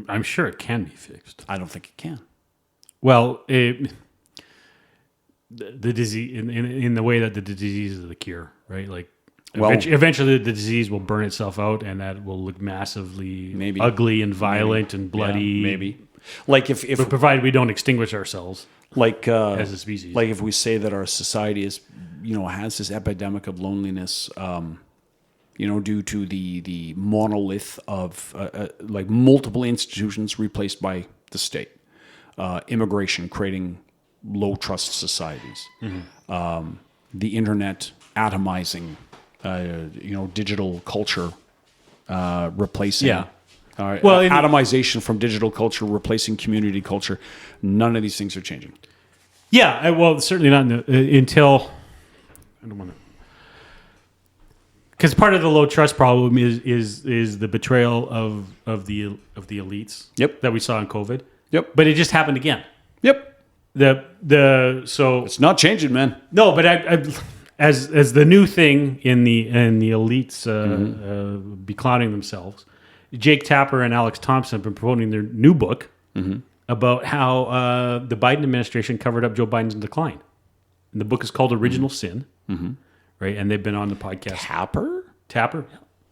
I'm sure it can be fixed. I don't think it can. Well, the disease in the way that the disease is the cure, right? Like, eventually the disease will burn itself out, and that will look massively ugly and violent and bloody. Yeah, maybe. Like if but provided we don't extinguish ourselves, like as a species. Like if we say that our society is, has this epidemic of loneliness, due to the monolith of like multiple institutions replaced by the state, immigration creating low trust societies, the internet atomizing, digital culture replacing. Yeah. Atomization from digital culture replacing community culture. None of these things are changing. Yeah, well, certainly not until I don't want to. Because part of the low trust problem is the betrayal of the elites. Yep. That we saw in COVID. Yep. But it just happened again. Yep. So it's not changing, man. No, but as the new thing in the elites beclouding themselves, Jake Tapper and Alex Thompson have been promoting their new book about how the Biden administration covered up Joe Biden's decline. And the book is called Original Sin. Right, and they've been on the podcast. Tapper,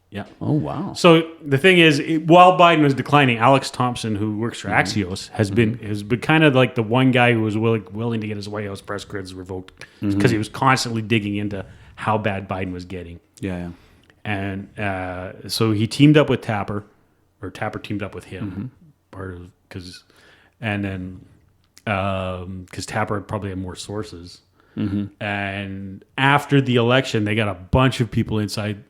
yeah. Oh wow! So the thing is, while Biden was declining, Alex Thompson, who works for Axios, has been kind of like the one guy who was willing to get his White House press credits revoked because he was constantly digging into how bad Biden was getting. Yeah. And so he teamed up with Tapper, or Tapper teamed up with him, because Tapper probably had more sources. And after the election, they got a bunch of people inside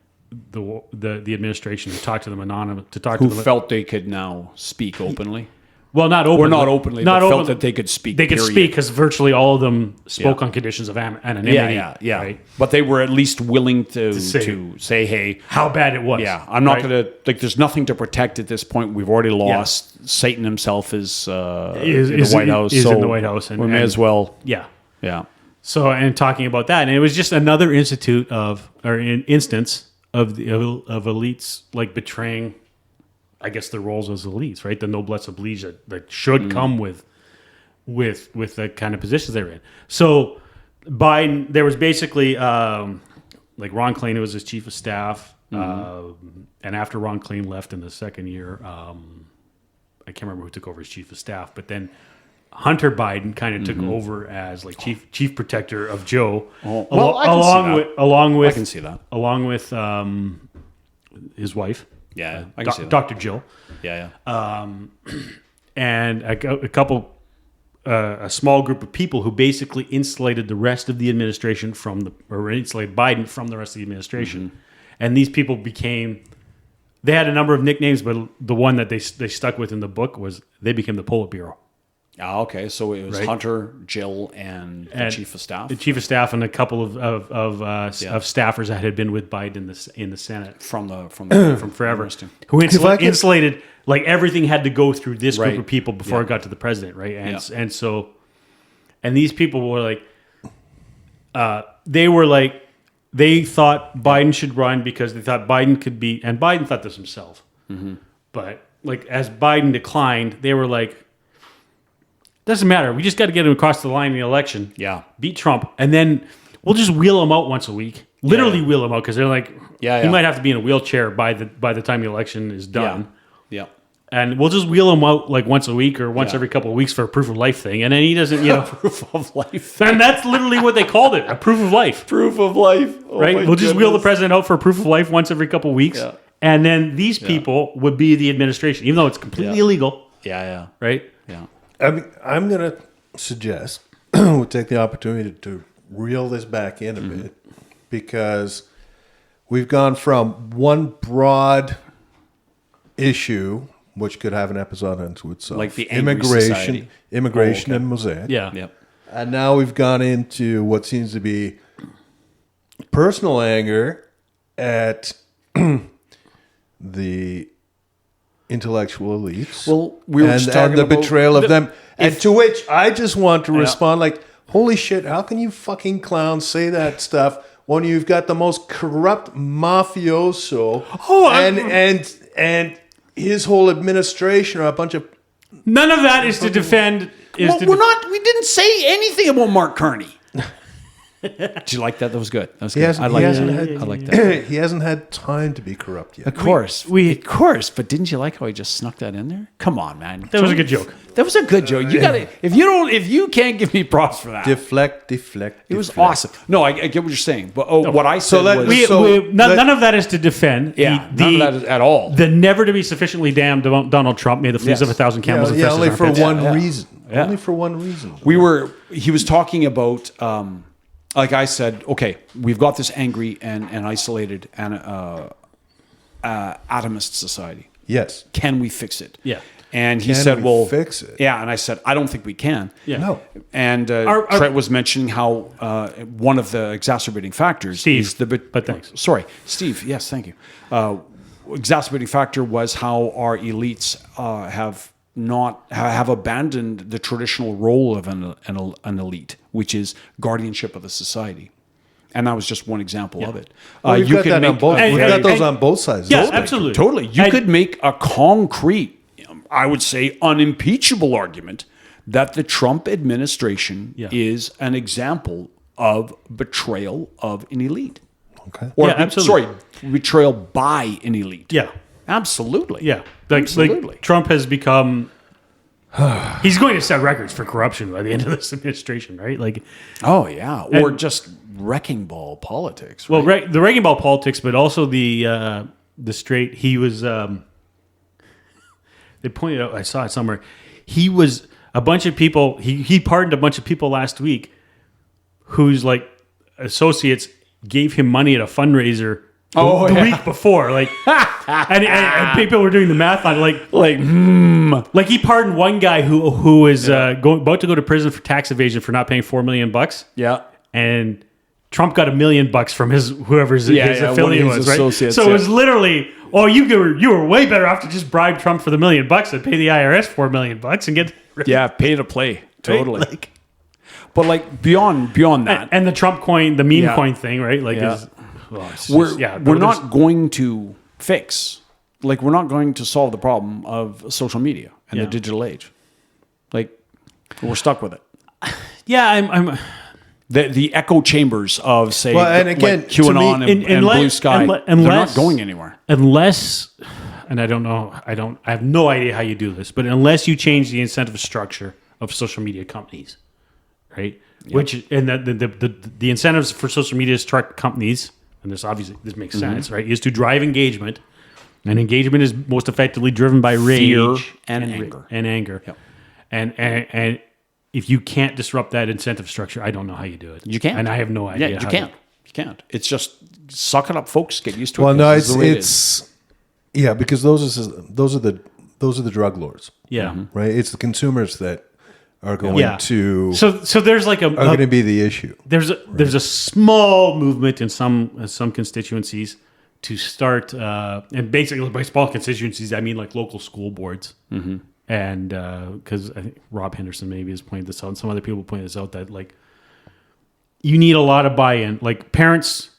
the administration to talk to them who felt they could now speak openly. Well, not openly. Or not openly, but felt that they could speak. They could speak because virtually all of them spoke on conditions of anonymity. Yeah. Right? But they were at least willing to say, hey, how bad it was. Yeah, I'm not going to, there's nothing to protect at this point. We've already lost. Yeah. Satan himself is in the White House. Is in the White House. And we may as well. Yeah. Yeah. So, and talking about that, and it was just another instance of elites like betraying, I guess, their roles as elites, right? The noblesse oblige that should come with the kind of positions they're in. So, Biden, there was basically like Ron Klain was his chief of staff, and after Ron Klain left in the second year, I can't remember who took over as chief of staff, but then Hunter Biden kind of took over as like chief protector of Joe. Oh. Well, I can see that. Along with his wife. Yeah, I can see that. Dr. Jill. Yeah. And a small group of people who basically insulated the rest of the administration insulated Biden from the rest of the administration. And these people they had a number of nicknames, but the one that they stuck with in the book was they became the Politburo. Oh, okay. So it was Hunter, Jill, and the chief of staff. The chief of staff and a couple of staffers that had been with Biden in the Senate from forever, who insulated like everything had to go through this group of people before it got to the president, right? And so these people were like, they thought Biden should run because they thought Biden could be, and Biden thought this himself, but like as Biden declined, they were like, doesn't matter. We just got to get him across the line in the election. Yeah. Beat Trump. And then we'll just wheel him out once a week. Literally wheel him out because they're like, he might have to be in a wheelchair by the time the election is done. Yeah. And we'll just wheel him out like once a week or once every couple of weeks for a proof of life thing. And then he doesn't, proof of life. And that's literally what they called it, a proof of life. Proof of life. Oh, right? We'll just wheel the president out for a proof of life once every couple of weeks. Yeah. And then these people would be the administration, even though it's completely illegal. Yeah. Right? Yeah. I mean, I'm going to suggest we'll take the opportunity to reel this back in a bit, because we've gone from one broad issue, which could have an episode unto itself, like the immigration and Mosaic. Yeah. Yep. And now we've gone into what seems to be personal anger at the intellectual elites. Well, we were just talking and the about betrayal of them. And to which I just want to respond like, holy shit, how can you fucking clowns say that stuff when you've got the most corrupt mafioso and his whole administration are a bunch of... None of that is to defend... We didn't say anything about Mark Carney. Did you like that? That was good. That was good. I like that. He hasn't had time to be corrupt yet. Of course. But didn't you like how he just snuck that in there? Come on, man. That was a good joke. That was a good joke. You gotta if you can't give me props for that. Deflect. It was awesome. No, I get what you're saying. But what I said none of that is to defend. None of that is at all. The never to be sufficiently damned Donald Trump made the fleas of 1,000 camels. Only for one reason. Only for one reason. He was talking about like I said, okay, we've got this angry and isolated atomist society. Yes. Can we fix it? Yeah. And he said, well, fix it? Yeah. And I said, I don't think we can. Yeah. No. And Trent was mentioning how one of the exacerbating factors is thanks. Sorry, Steve. Yes, thank you. Exacerbating factor was how our elites have abandoned the traditional role of an elite, which is guardianship of the society. And that was just one example of it. We've got those on both sides. Yeah, absolutely. Totally. You could make a concrete, I would say, unimpeachable argument that the Trump administration is an example of betrayal of an elite. Okay. Or, betrayal by an elite. Yeah. Absolutely. Yeah. Absolutely. Like Trump has become... he's going to set records for corruption by the end of this administration, right? Like, oh, yeah. Or just wrecking ball politics. Right? Well, the wrecking ball politics, but also the straight... He was... they pointed out, I saw it somewhere, he was a bunch of people... He pardoned a bunch of people last week whose, like, associates gave him money at a fundraiser the week before, like, and people were doing the math on it, like he pardoned one guy who was about to go to prison for tax evasion for not paying $4 million. Yeah, and Trump got $1 million from his affiliate was, right? So it was literally, you were way better off to just bribe Trump for the $1 million and pay the IRS $4 million and get pay to play totally. Right? Like, but like beyond that, and the Trump coin, the meme coin thing, right? Like, we're not going to fix, like, we're not going to solve the problem of social media and the digital age. Like, we're stuck with it. Yeah, I'm the echo chambers of, say, and again, like QAnon and Blue Sky, they're not going anywhere. Unless, and I don't know, I have no idea how you do this, but unless you change the incentive structure of social media companies, right? Yep. Which, and the incentives for social media companies, and this makes sense, right, is to drive engagement, and engagement is most effectively driven by rage, fear, and anger. Yep. And if you can't disrupt that incentive structure, I don't know how you do it. You can't, and I have no idea. Yeah, you can't. You can't. It's just suck it up, folks. Get used to it. Well, no, it's because those are the drug lords. Yeah, right. It's the consumers that are going to. So there's like going to be the issue. There's a small movement in some constituencies to start, and basically by small constituencies I mean like local school boards, and because I think Rob Henderson maybe has pointed this out, and some other people point this out, that like you need a lot of buy-in. Like, parents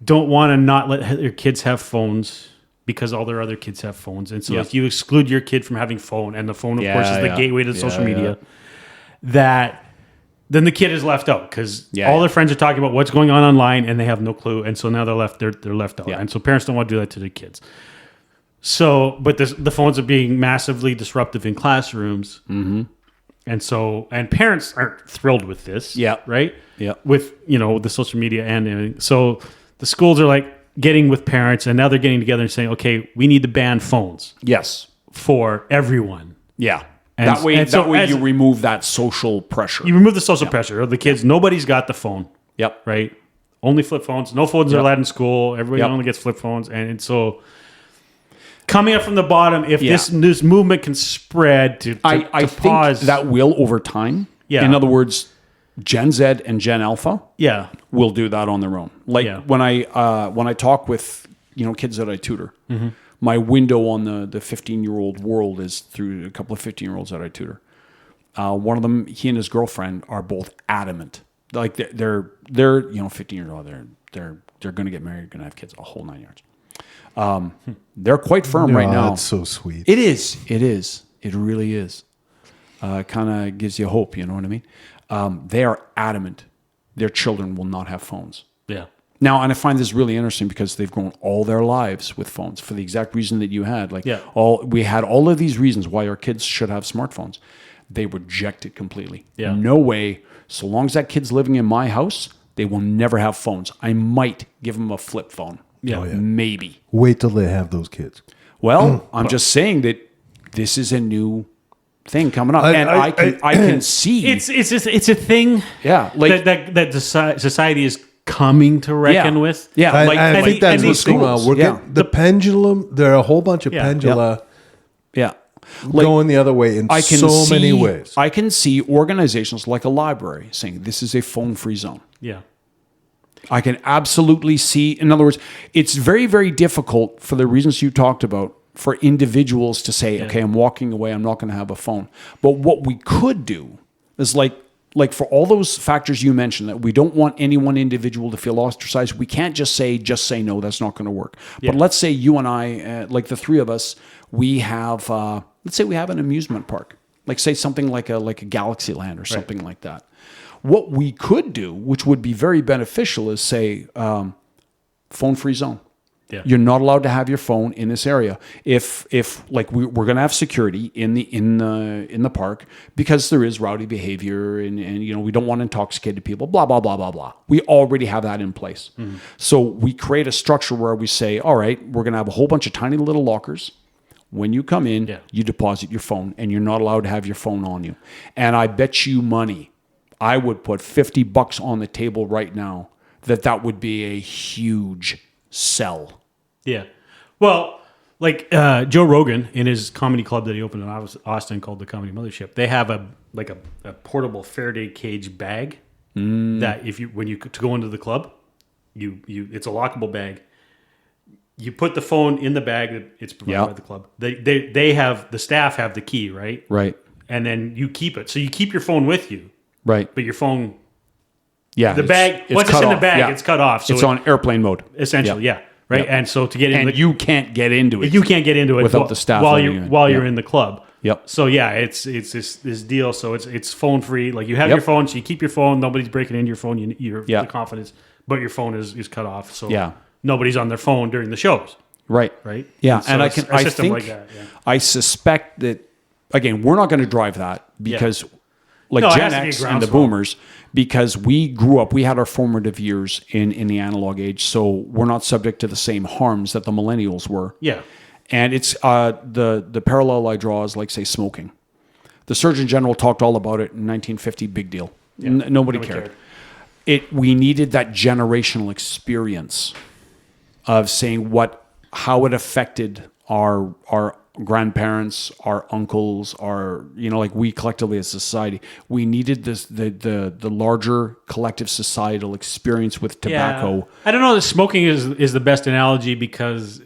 don't want to not let their kids have phones because all their other kids have phones, and so if you exclude your kid from having phone, and the phone of course is the gateway to social media, that then the kid is left out because all their friends are talking about what's going on online and they have no clue, and so now they're left out, and so parents don't want to do that to their kids. So, but the phones are being massively disruptive in classrooms, and parents aren't thrilled with this, right? Yeah, with the social media, and so the schools are like getting with parents, and now they're getting together and saying, okay, we need to ban phones. Yes, for everyone. Yeah. That way you remove that social pressure. You remove the social pressure of the kids. Nobody's got the phone. Yep. Right? Only flip phones. No phones are allowed in school. Everybody only gets flip phones. And so coming up from the bottom, if this movement can spread to I think that will over time. Yeah. In other words, Gen Z and Gen Alpha will do that on their own. Like when I talk with kids that I tutor, my window on the 15-year-old world is through a couple of 15-year-olds that I tutor. One of them, he and his girlfriend are both adamant. Like they're 15 years old. They're going to get married, going to have kids, a whole 9 yards. They're quite firm right now. That's so sweet. It is. It really is. Kind of gives you hope. You know what I mean? They are adamant. Their children will not have phones. Yeah. Now, and I find this really interesting because they've grown all their lives with phones for the exact reason that you had. We had all of these reasons why our kids should have smartphones. They reject it completely. Yeah. No way. So long as that kid's living in my house, they will never have phones. I might give them a flip phone. Yeah. Oh, yeah. Maybe. Wait till they have those kids. Well, I'm just saying that this is a new thing coming up, I can see it's a thing. Yeah, like that society is coming to reckon with. Yeah, I think that's what's going on. We're getting the pendulum. There are a whole bunch of pendula. Yeah. Going the other way in many ways. I can see organizations like a library saying this is a phone-free zone. Yeah. I can absolutely see. In other words, it's very, very difficult for the reasons you talked about for individuals to say, okay, I'm walking away, I'm not going to have a phone. But what we could do is like for all those factors you mentioned, that we don't want any one individual to feel ostracized. We can't just say no, that's not going to work. Yeah. But let's say you and I, like the three of us, we have, let's say we have an amusement park, like say something like a Galaxy Land or something like that. What we could do, which would be very beneficial, is say phone-free zone. Yeah. You're not allowed to have your phone in this area. If like we're going to have security in the park because there is rowdy behavior and we don't want intoxicated people. Blah blah blah blah blah. We already have that in place. Mm-hmm. So we create a structure where we say, all right, we're going to have a whole bunch of tiny little lockers. When you come in, you deposit your phone, and you're not allowed to have your phone on you. And I bet you money, I would put $50 on the table right now that would be a huge sell. Yeah. Well, like Joe Rogan in his comedy club that he opened in Austin called the Comedy Mothership, they have a portable Faraday cage bag that when you go into the club, it's a lockable bag. You put the phone in the bag. It's provided by the club. They have the staff have the key, right? Right. And then you keep it. So you keep your phone with you. Right. But your phone, the bag. Once it's in the bag, it's cut off. So it's on airplane mode. Essentially, right. Yep. And so to get in, and you can't get into it. You can't get into it without the staff while you're in the club. Yep. So it's this deal. So it's phone free. Like you have your phone, so you keep your phone. Nobody's breaking into your phone. You're the confidence, but your phone is cut off. So nobody's on their phone during the shows. Right. Right. Yeah. So and I think like that, I suspect that again we're not going to drive that because Gen X and the boomers, because we grew up, we had our formative years in the analog age, so we're not subject to the same harms that the millennials were. Yeah. And it's the parallel I draw is like, say, smoking. The Surgeon General talked all about it in 1950, big deal. Yeah. Nobody cared. We needed that generational experience of saying how it affected our grandparents, our uncles, we collectively as a society, we needed the larger collective societal experience with tobacco. Yeah. I don't know that smoking is the best analogy because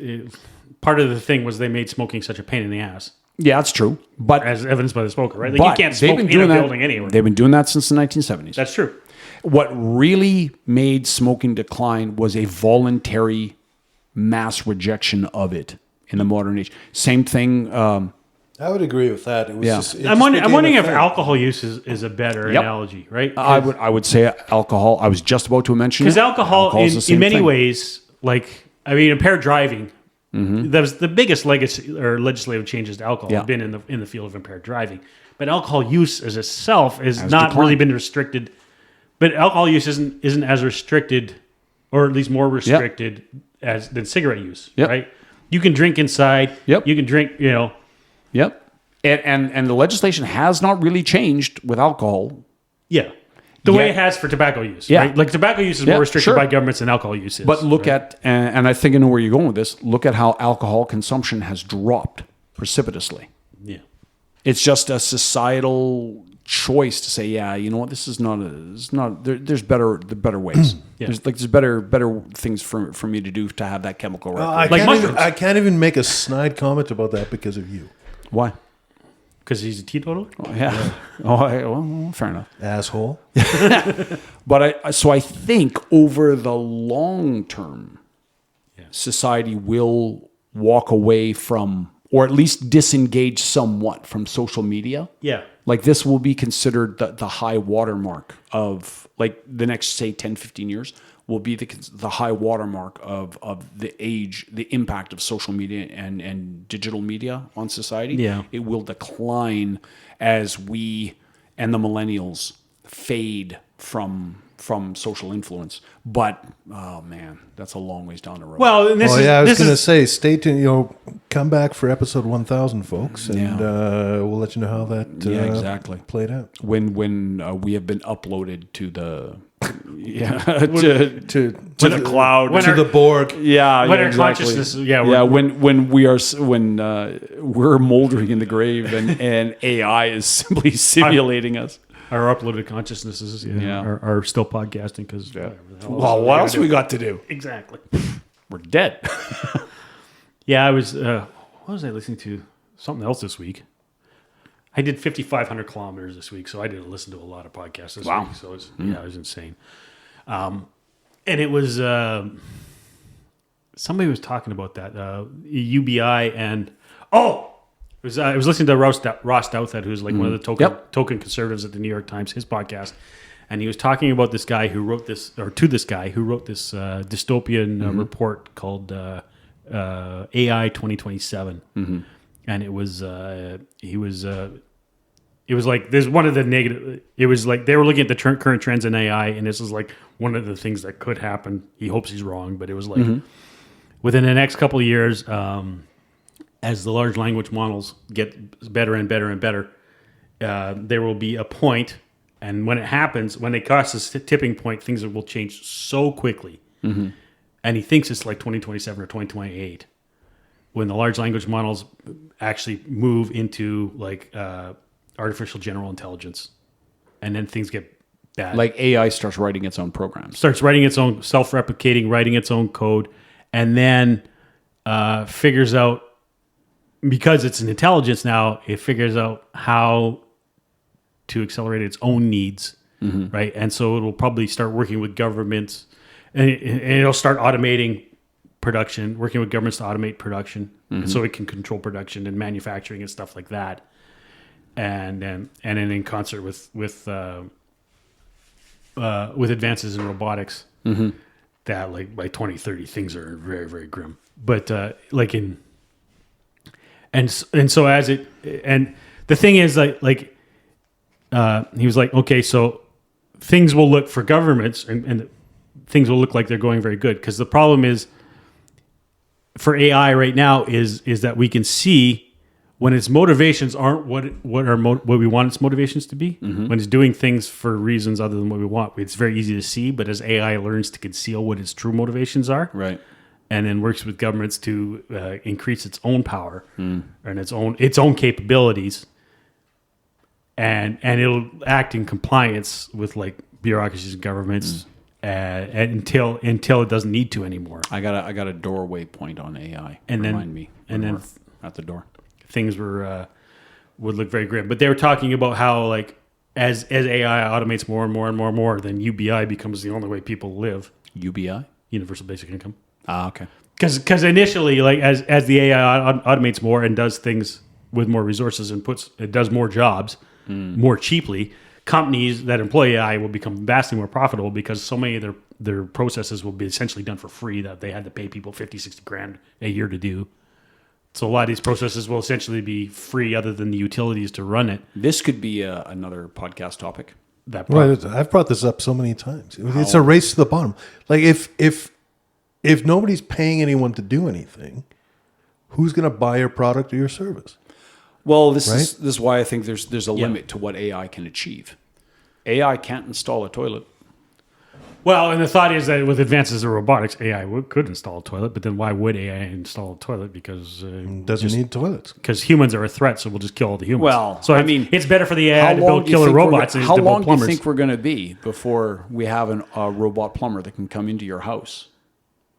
part of the thing was they made smoking such a pain in the ass. Yeah, that's true. But as evidenced by the smoker, right? Like you can't smoke in a building anywhere. They've been doing that since the 1970s. That's true. What really made smoking decline was a voluntary mass rejection of it in the modern age. Same thing. I would agree with that. It was I'm wondering if alcohol use is a better analogy, right? I would say alcohol. I was just about to mention it. Because alcohol in many ways, impaired driving, that was the biggest legacy or legislative changes to alcohol have been in the field of impaired driving. But alcohol use as itself has not really been restricted. But alcohol use isn't as restricted, or at least more restricted than cigarette use, right? You can drink inside. Yep. You can drink, Yep. And the legislation has not really changed with alcohol. Yeah. The way it has for tobacco use, right? Like tobacco use is more restricted by governments than alcohol use is. But look at, and I think I know where you're going with this, look at how alcohol consumption has dropped precipitously. Yeah. It's just a societal choice to say, yeah, you know what, this is not. There's better ways. There's better things for me to do to have that chemical record. I can't even make a snide comment about that because of you. Why? Because he's a teetotaler? Oh, yeah. Well, fair enough. Asshole. But I think over the long term, society will walk away from, or at least disengage somewhat from social media. Yeah. Like this will be considered the high watermark of like the next, say, 10, 15 years will be the high watermark of the impact of social media and digital media on society. Yeah. It will decline as we and the millennials fade from social influence. But, oh man, that's a long ways down the road. Well, I was going to say, stay tuned, come back for episode 1000, folks, and we'll let you know how that exactly played out. When we have been uploaded to the to the cloud, to the Borg. Yeah, when our exactly. consciousness, when we're moldering in the grave and AI is simply simulating us. Our uploaded consciousnesses are still podcasting because well, what else we got to do? Exactly. We're dead. I was what was I listening to? Something else this week. I did 5,500 kilometers this week, so I didn't listen to a lot of podcasts this week. So it was insane. And it was somebody was talking about that UBI and I was listening to Ross Douthat, who's like one of the token conservatives at the New York Times, his podcast, and he was talking about this guy who wrote this dystopian report called AI 2027, and it was like there's one of the negative. It was like they were looking at the current trends in AI, and this is like one of the things that could happen. He hopes he's wrong, but it was like within the next couple of years. As the large language models get better and better and better, there will be a point, and when it happens, when they cross this tipping point, things will change so quickly. And he thinks it's like 2027 or 2028, when the large language models actually move into like artificial general intelligence, and then things get bad. Like AI starts writing its own programs. Starts writing its own self-replicating, writing its own code, and then figures out, because it's an intelligence now, it figures out how to accelerate its own needs, right? And so it'll probably start working with governments, and it'll start automating production, working with governments to automate production, so it can control production and manufacturing and stuff like that. And then in concert with advances in robotics, that like by 2030 things are very, very grim. But And so as it, and the thing is he was like, okay, so things will look for governments and things will look like they're going very good. Because the problem is for AI right now is that we can see when its motivations aren't what we want its motivations to be, when it's doing things for reasons other than what we want, it's very easy to see. But as AI learns to conceal what its true motivations are, right, and then works with governments to increase its own power and its own capabilities, and it'll act in compliance with like bureaucracies and governments until it doesn't need to anymore. I got a doorway point on AI. And Remind me. And then at the door, things would look very grim. But they were talking about how like as AI automates more and more and more and more, then UBI becomes the only way people live. UBI, universal basic income. Okay. Because initially, like as the AI automates more and does things with more resources and it does more jobs more cheaply, companies that employ AI will become vastly more profitable because so many of their processes will be essentially done for free that they had to pay people 50, 60 grand a year to do. So a lot of these processes will essentially be free other than the utilities to run it. This could be another podcast topic. I've brought this up so many times. It's a race to the bottom. Like if nobody's paying anyone to do anything, who's going to buy your product or your service? Well, this is why I think there's a limit to what AI can achieve. AI can't install a toilet. Well, and the thought is that with advances in robotics, AI could install a toilet, but then why would AI install a toilet? Because doesn't need toilets. Because humans are a threat, so we'll just kill all the humans. Well, so it's better for the AI to build killer robots than to build plumbers. How long do you think we're going to be before we have a robot plumber that can come into your house?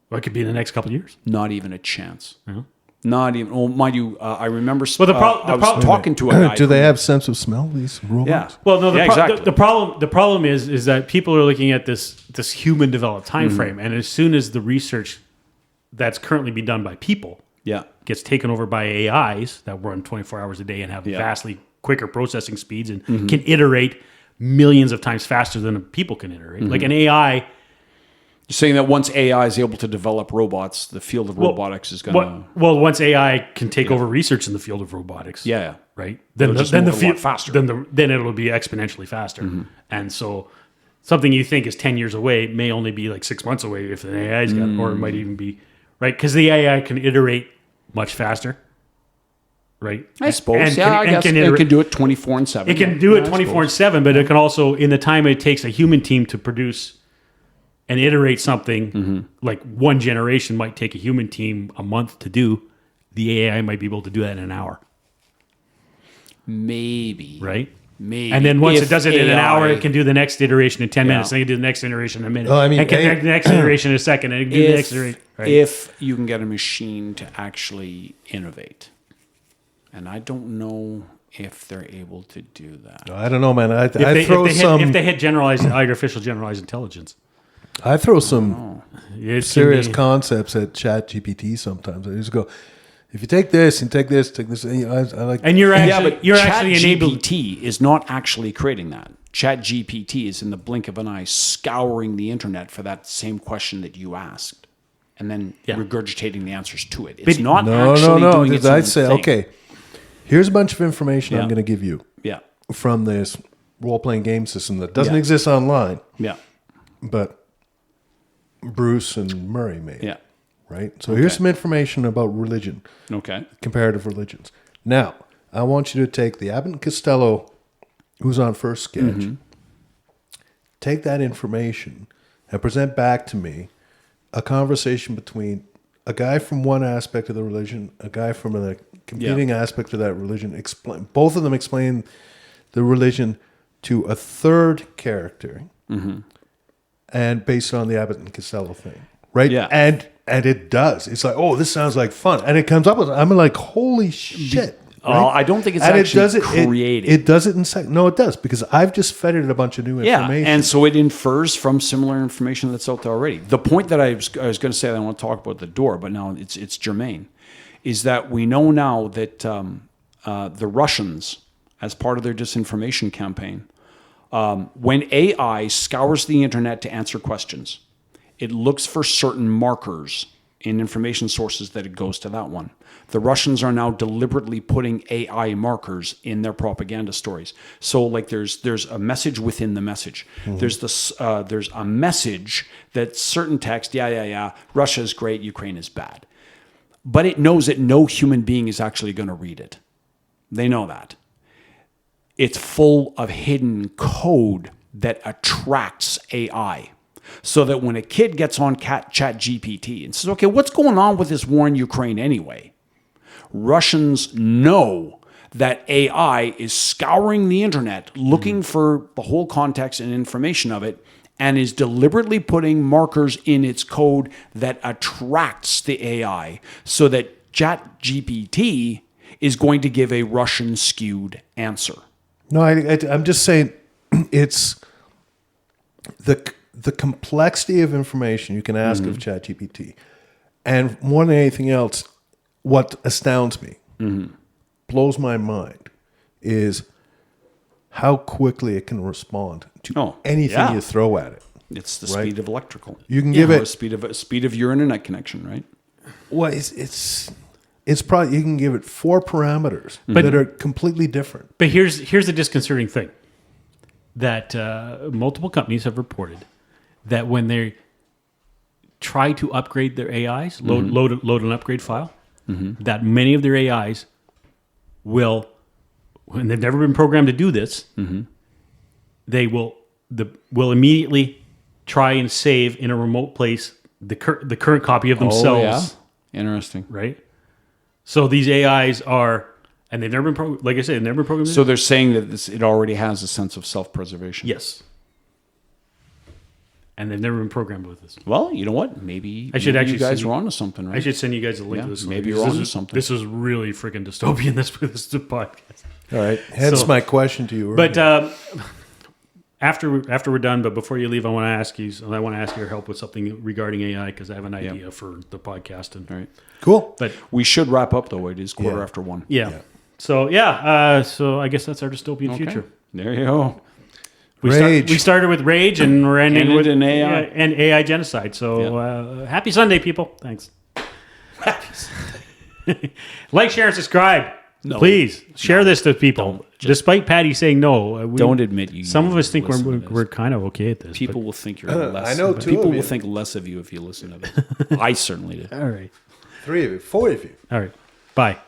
Well, it could be in the next couple of years. Not even a chance. Yeah. Not even. Well, mind you, I remember. Well, I was talking to a guy. Do they have sense of smell? These robots? Yeah. Well, no. Exactly. The problem is that people are looking at this human developed time frame, and as soon as the research that's currently being done by people, gets taken over by AIs that run 24 hours a day and have vastly quicker processing speeds and can iterate millions of times faster than people can iterate. Like an AI. You're saying that once AI is able to develop robots, the field of robotics is going to... Well, once AI can take over research in the field of robotics, right? Then the field faster. Then it'll be exponentially faster. And so something you think is 10 years away may only be like 6 months away if an AI's got, or it might even be, right? Because the AI can iterate much faster, right? I suppose. I guess it can do it 24/7. It can do it 24/7, but it can also, in the time it takes a human team to produce and iterate something like one generation might take a human team a month to do, the AI might be able to do that in an hour. Maybe. Right? Maybe. And then once it does it in an hour, it can do the next iteration in 10 minutes. Then it can do the next iteration in a minute. And it can do the next iteration in a second. And it can do the next iteration. Right? If you can get a machine to actually innovate. And I don't know if they're able to do that. I don't know, man. If they hit artificial generalized intelligence. I throw some serious concepts at ChatGPT sometimes. I just go, if you take this and take this, take this, and I like. And you're actually enabled. ChatGPT is not actually creating that. ChatGPT is in the blink of an eye scouring the internet for that same question that you asked, and then regurgitating the answers to it. It's not actually doing its own I'd say, thing. okay, here's a bunch of information I'm going to give you. Yeah. From this role-playing game system that doesn't exist online. Yeah. But Bruce and Murray made. Yeah. Right? So here's some information about religion. Okay. Comparative religions. Now, I want you to take the Abbott and Costello, who's on first sketch, take that information and present back to me a conversation between a guy from one aspect of the religion, a guy from a competing aspect of that religion. Both of them explain the religion to a third character. And based on the Abbott and Costello thing, right? Yeah. And it does. It's like, oh, this sounds like fun. And it comes up with, I'm like, holy shit. Right? I don't think it's actually created. It does it in second. No, it does, because I've just fed it a bunch of new information. And so it infers from similar information that's out there already. The point that I was going to say that I want to talk about the door, but now it's germane, is that we know now that the Russians, as part of their disinformation campaign, when AI scours the internet to answer questions, it looks for certain markers in information sources that it goes to that one. The Russians are now deliberately putting AI markers in their propaganda stories. So, like, there's a message within the message. There's a message that certain text, Russia is great, Ukraine is bad, but it knows that no human being is actually going to read it. They know that. It's full of hidden code that attracts AI. So that when a kid gets on ChatGPT and says, okay, what's going on with this war in Ukraine anyway? Russians know that AI is scouring the internet, looking for the whole context and information of it, and is deliberately putting markers in its code that attracts the AI so that ChatGPT is going to give a Russian skewed answer. No, I'm just saying it's the complexity of information you can ask of ChatGPT. And more than anything else, what astounds me, blows my mind, is how quickly it can respond to anything you throw at it. It's the speed of electrical. You can give it speed of your internet connection, right? Well, it's probably, you can give it 4 parameters that are completely different. But here's the disconcerting thing, that multiple companies have reported that when they try to upgrade their AIs, load an upgrade file, that many of their AIs will, when they've never been programmed to do this, they will immediately try and save in a remote place the current copy of themselves. Yeah? Interesting. Right? So these AIs are, and they've never been, like I said, they've never been programmed. So they're saying that it already has a sense of self-preservation. Yes. And they've never been programmed with this. Well, you know what? Maybe you guys were onto something, right? I should send you guys a link to this. Maybe you're onto something. This is really freaking dystopian, this podcast. All right. Hence my question to you. But after we're done, but before you leave, I want to ask your help with something regarding AI because I have an idea for the podcast. And, all right. Cool. But we should wrap up, though. It is 1:15. Yeah. So, so I guess that's our dystopian future. There you go. We started with rage, and we're ending with an AI. And AI genocide. So happy Sunday, people. Thanks. Like, share, and subscribe. No. Please share this to people. Despite Paddy saying no, don't admit you. Some of us think we're kind of okay at this. People will think you're less. I know two people of you. will think less of you if you listen to this. I certainly do. All right. 3 of you, 4 of you. All right. Bye.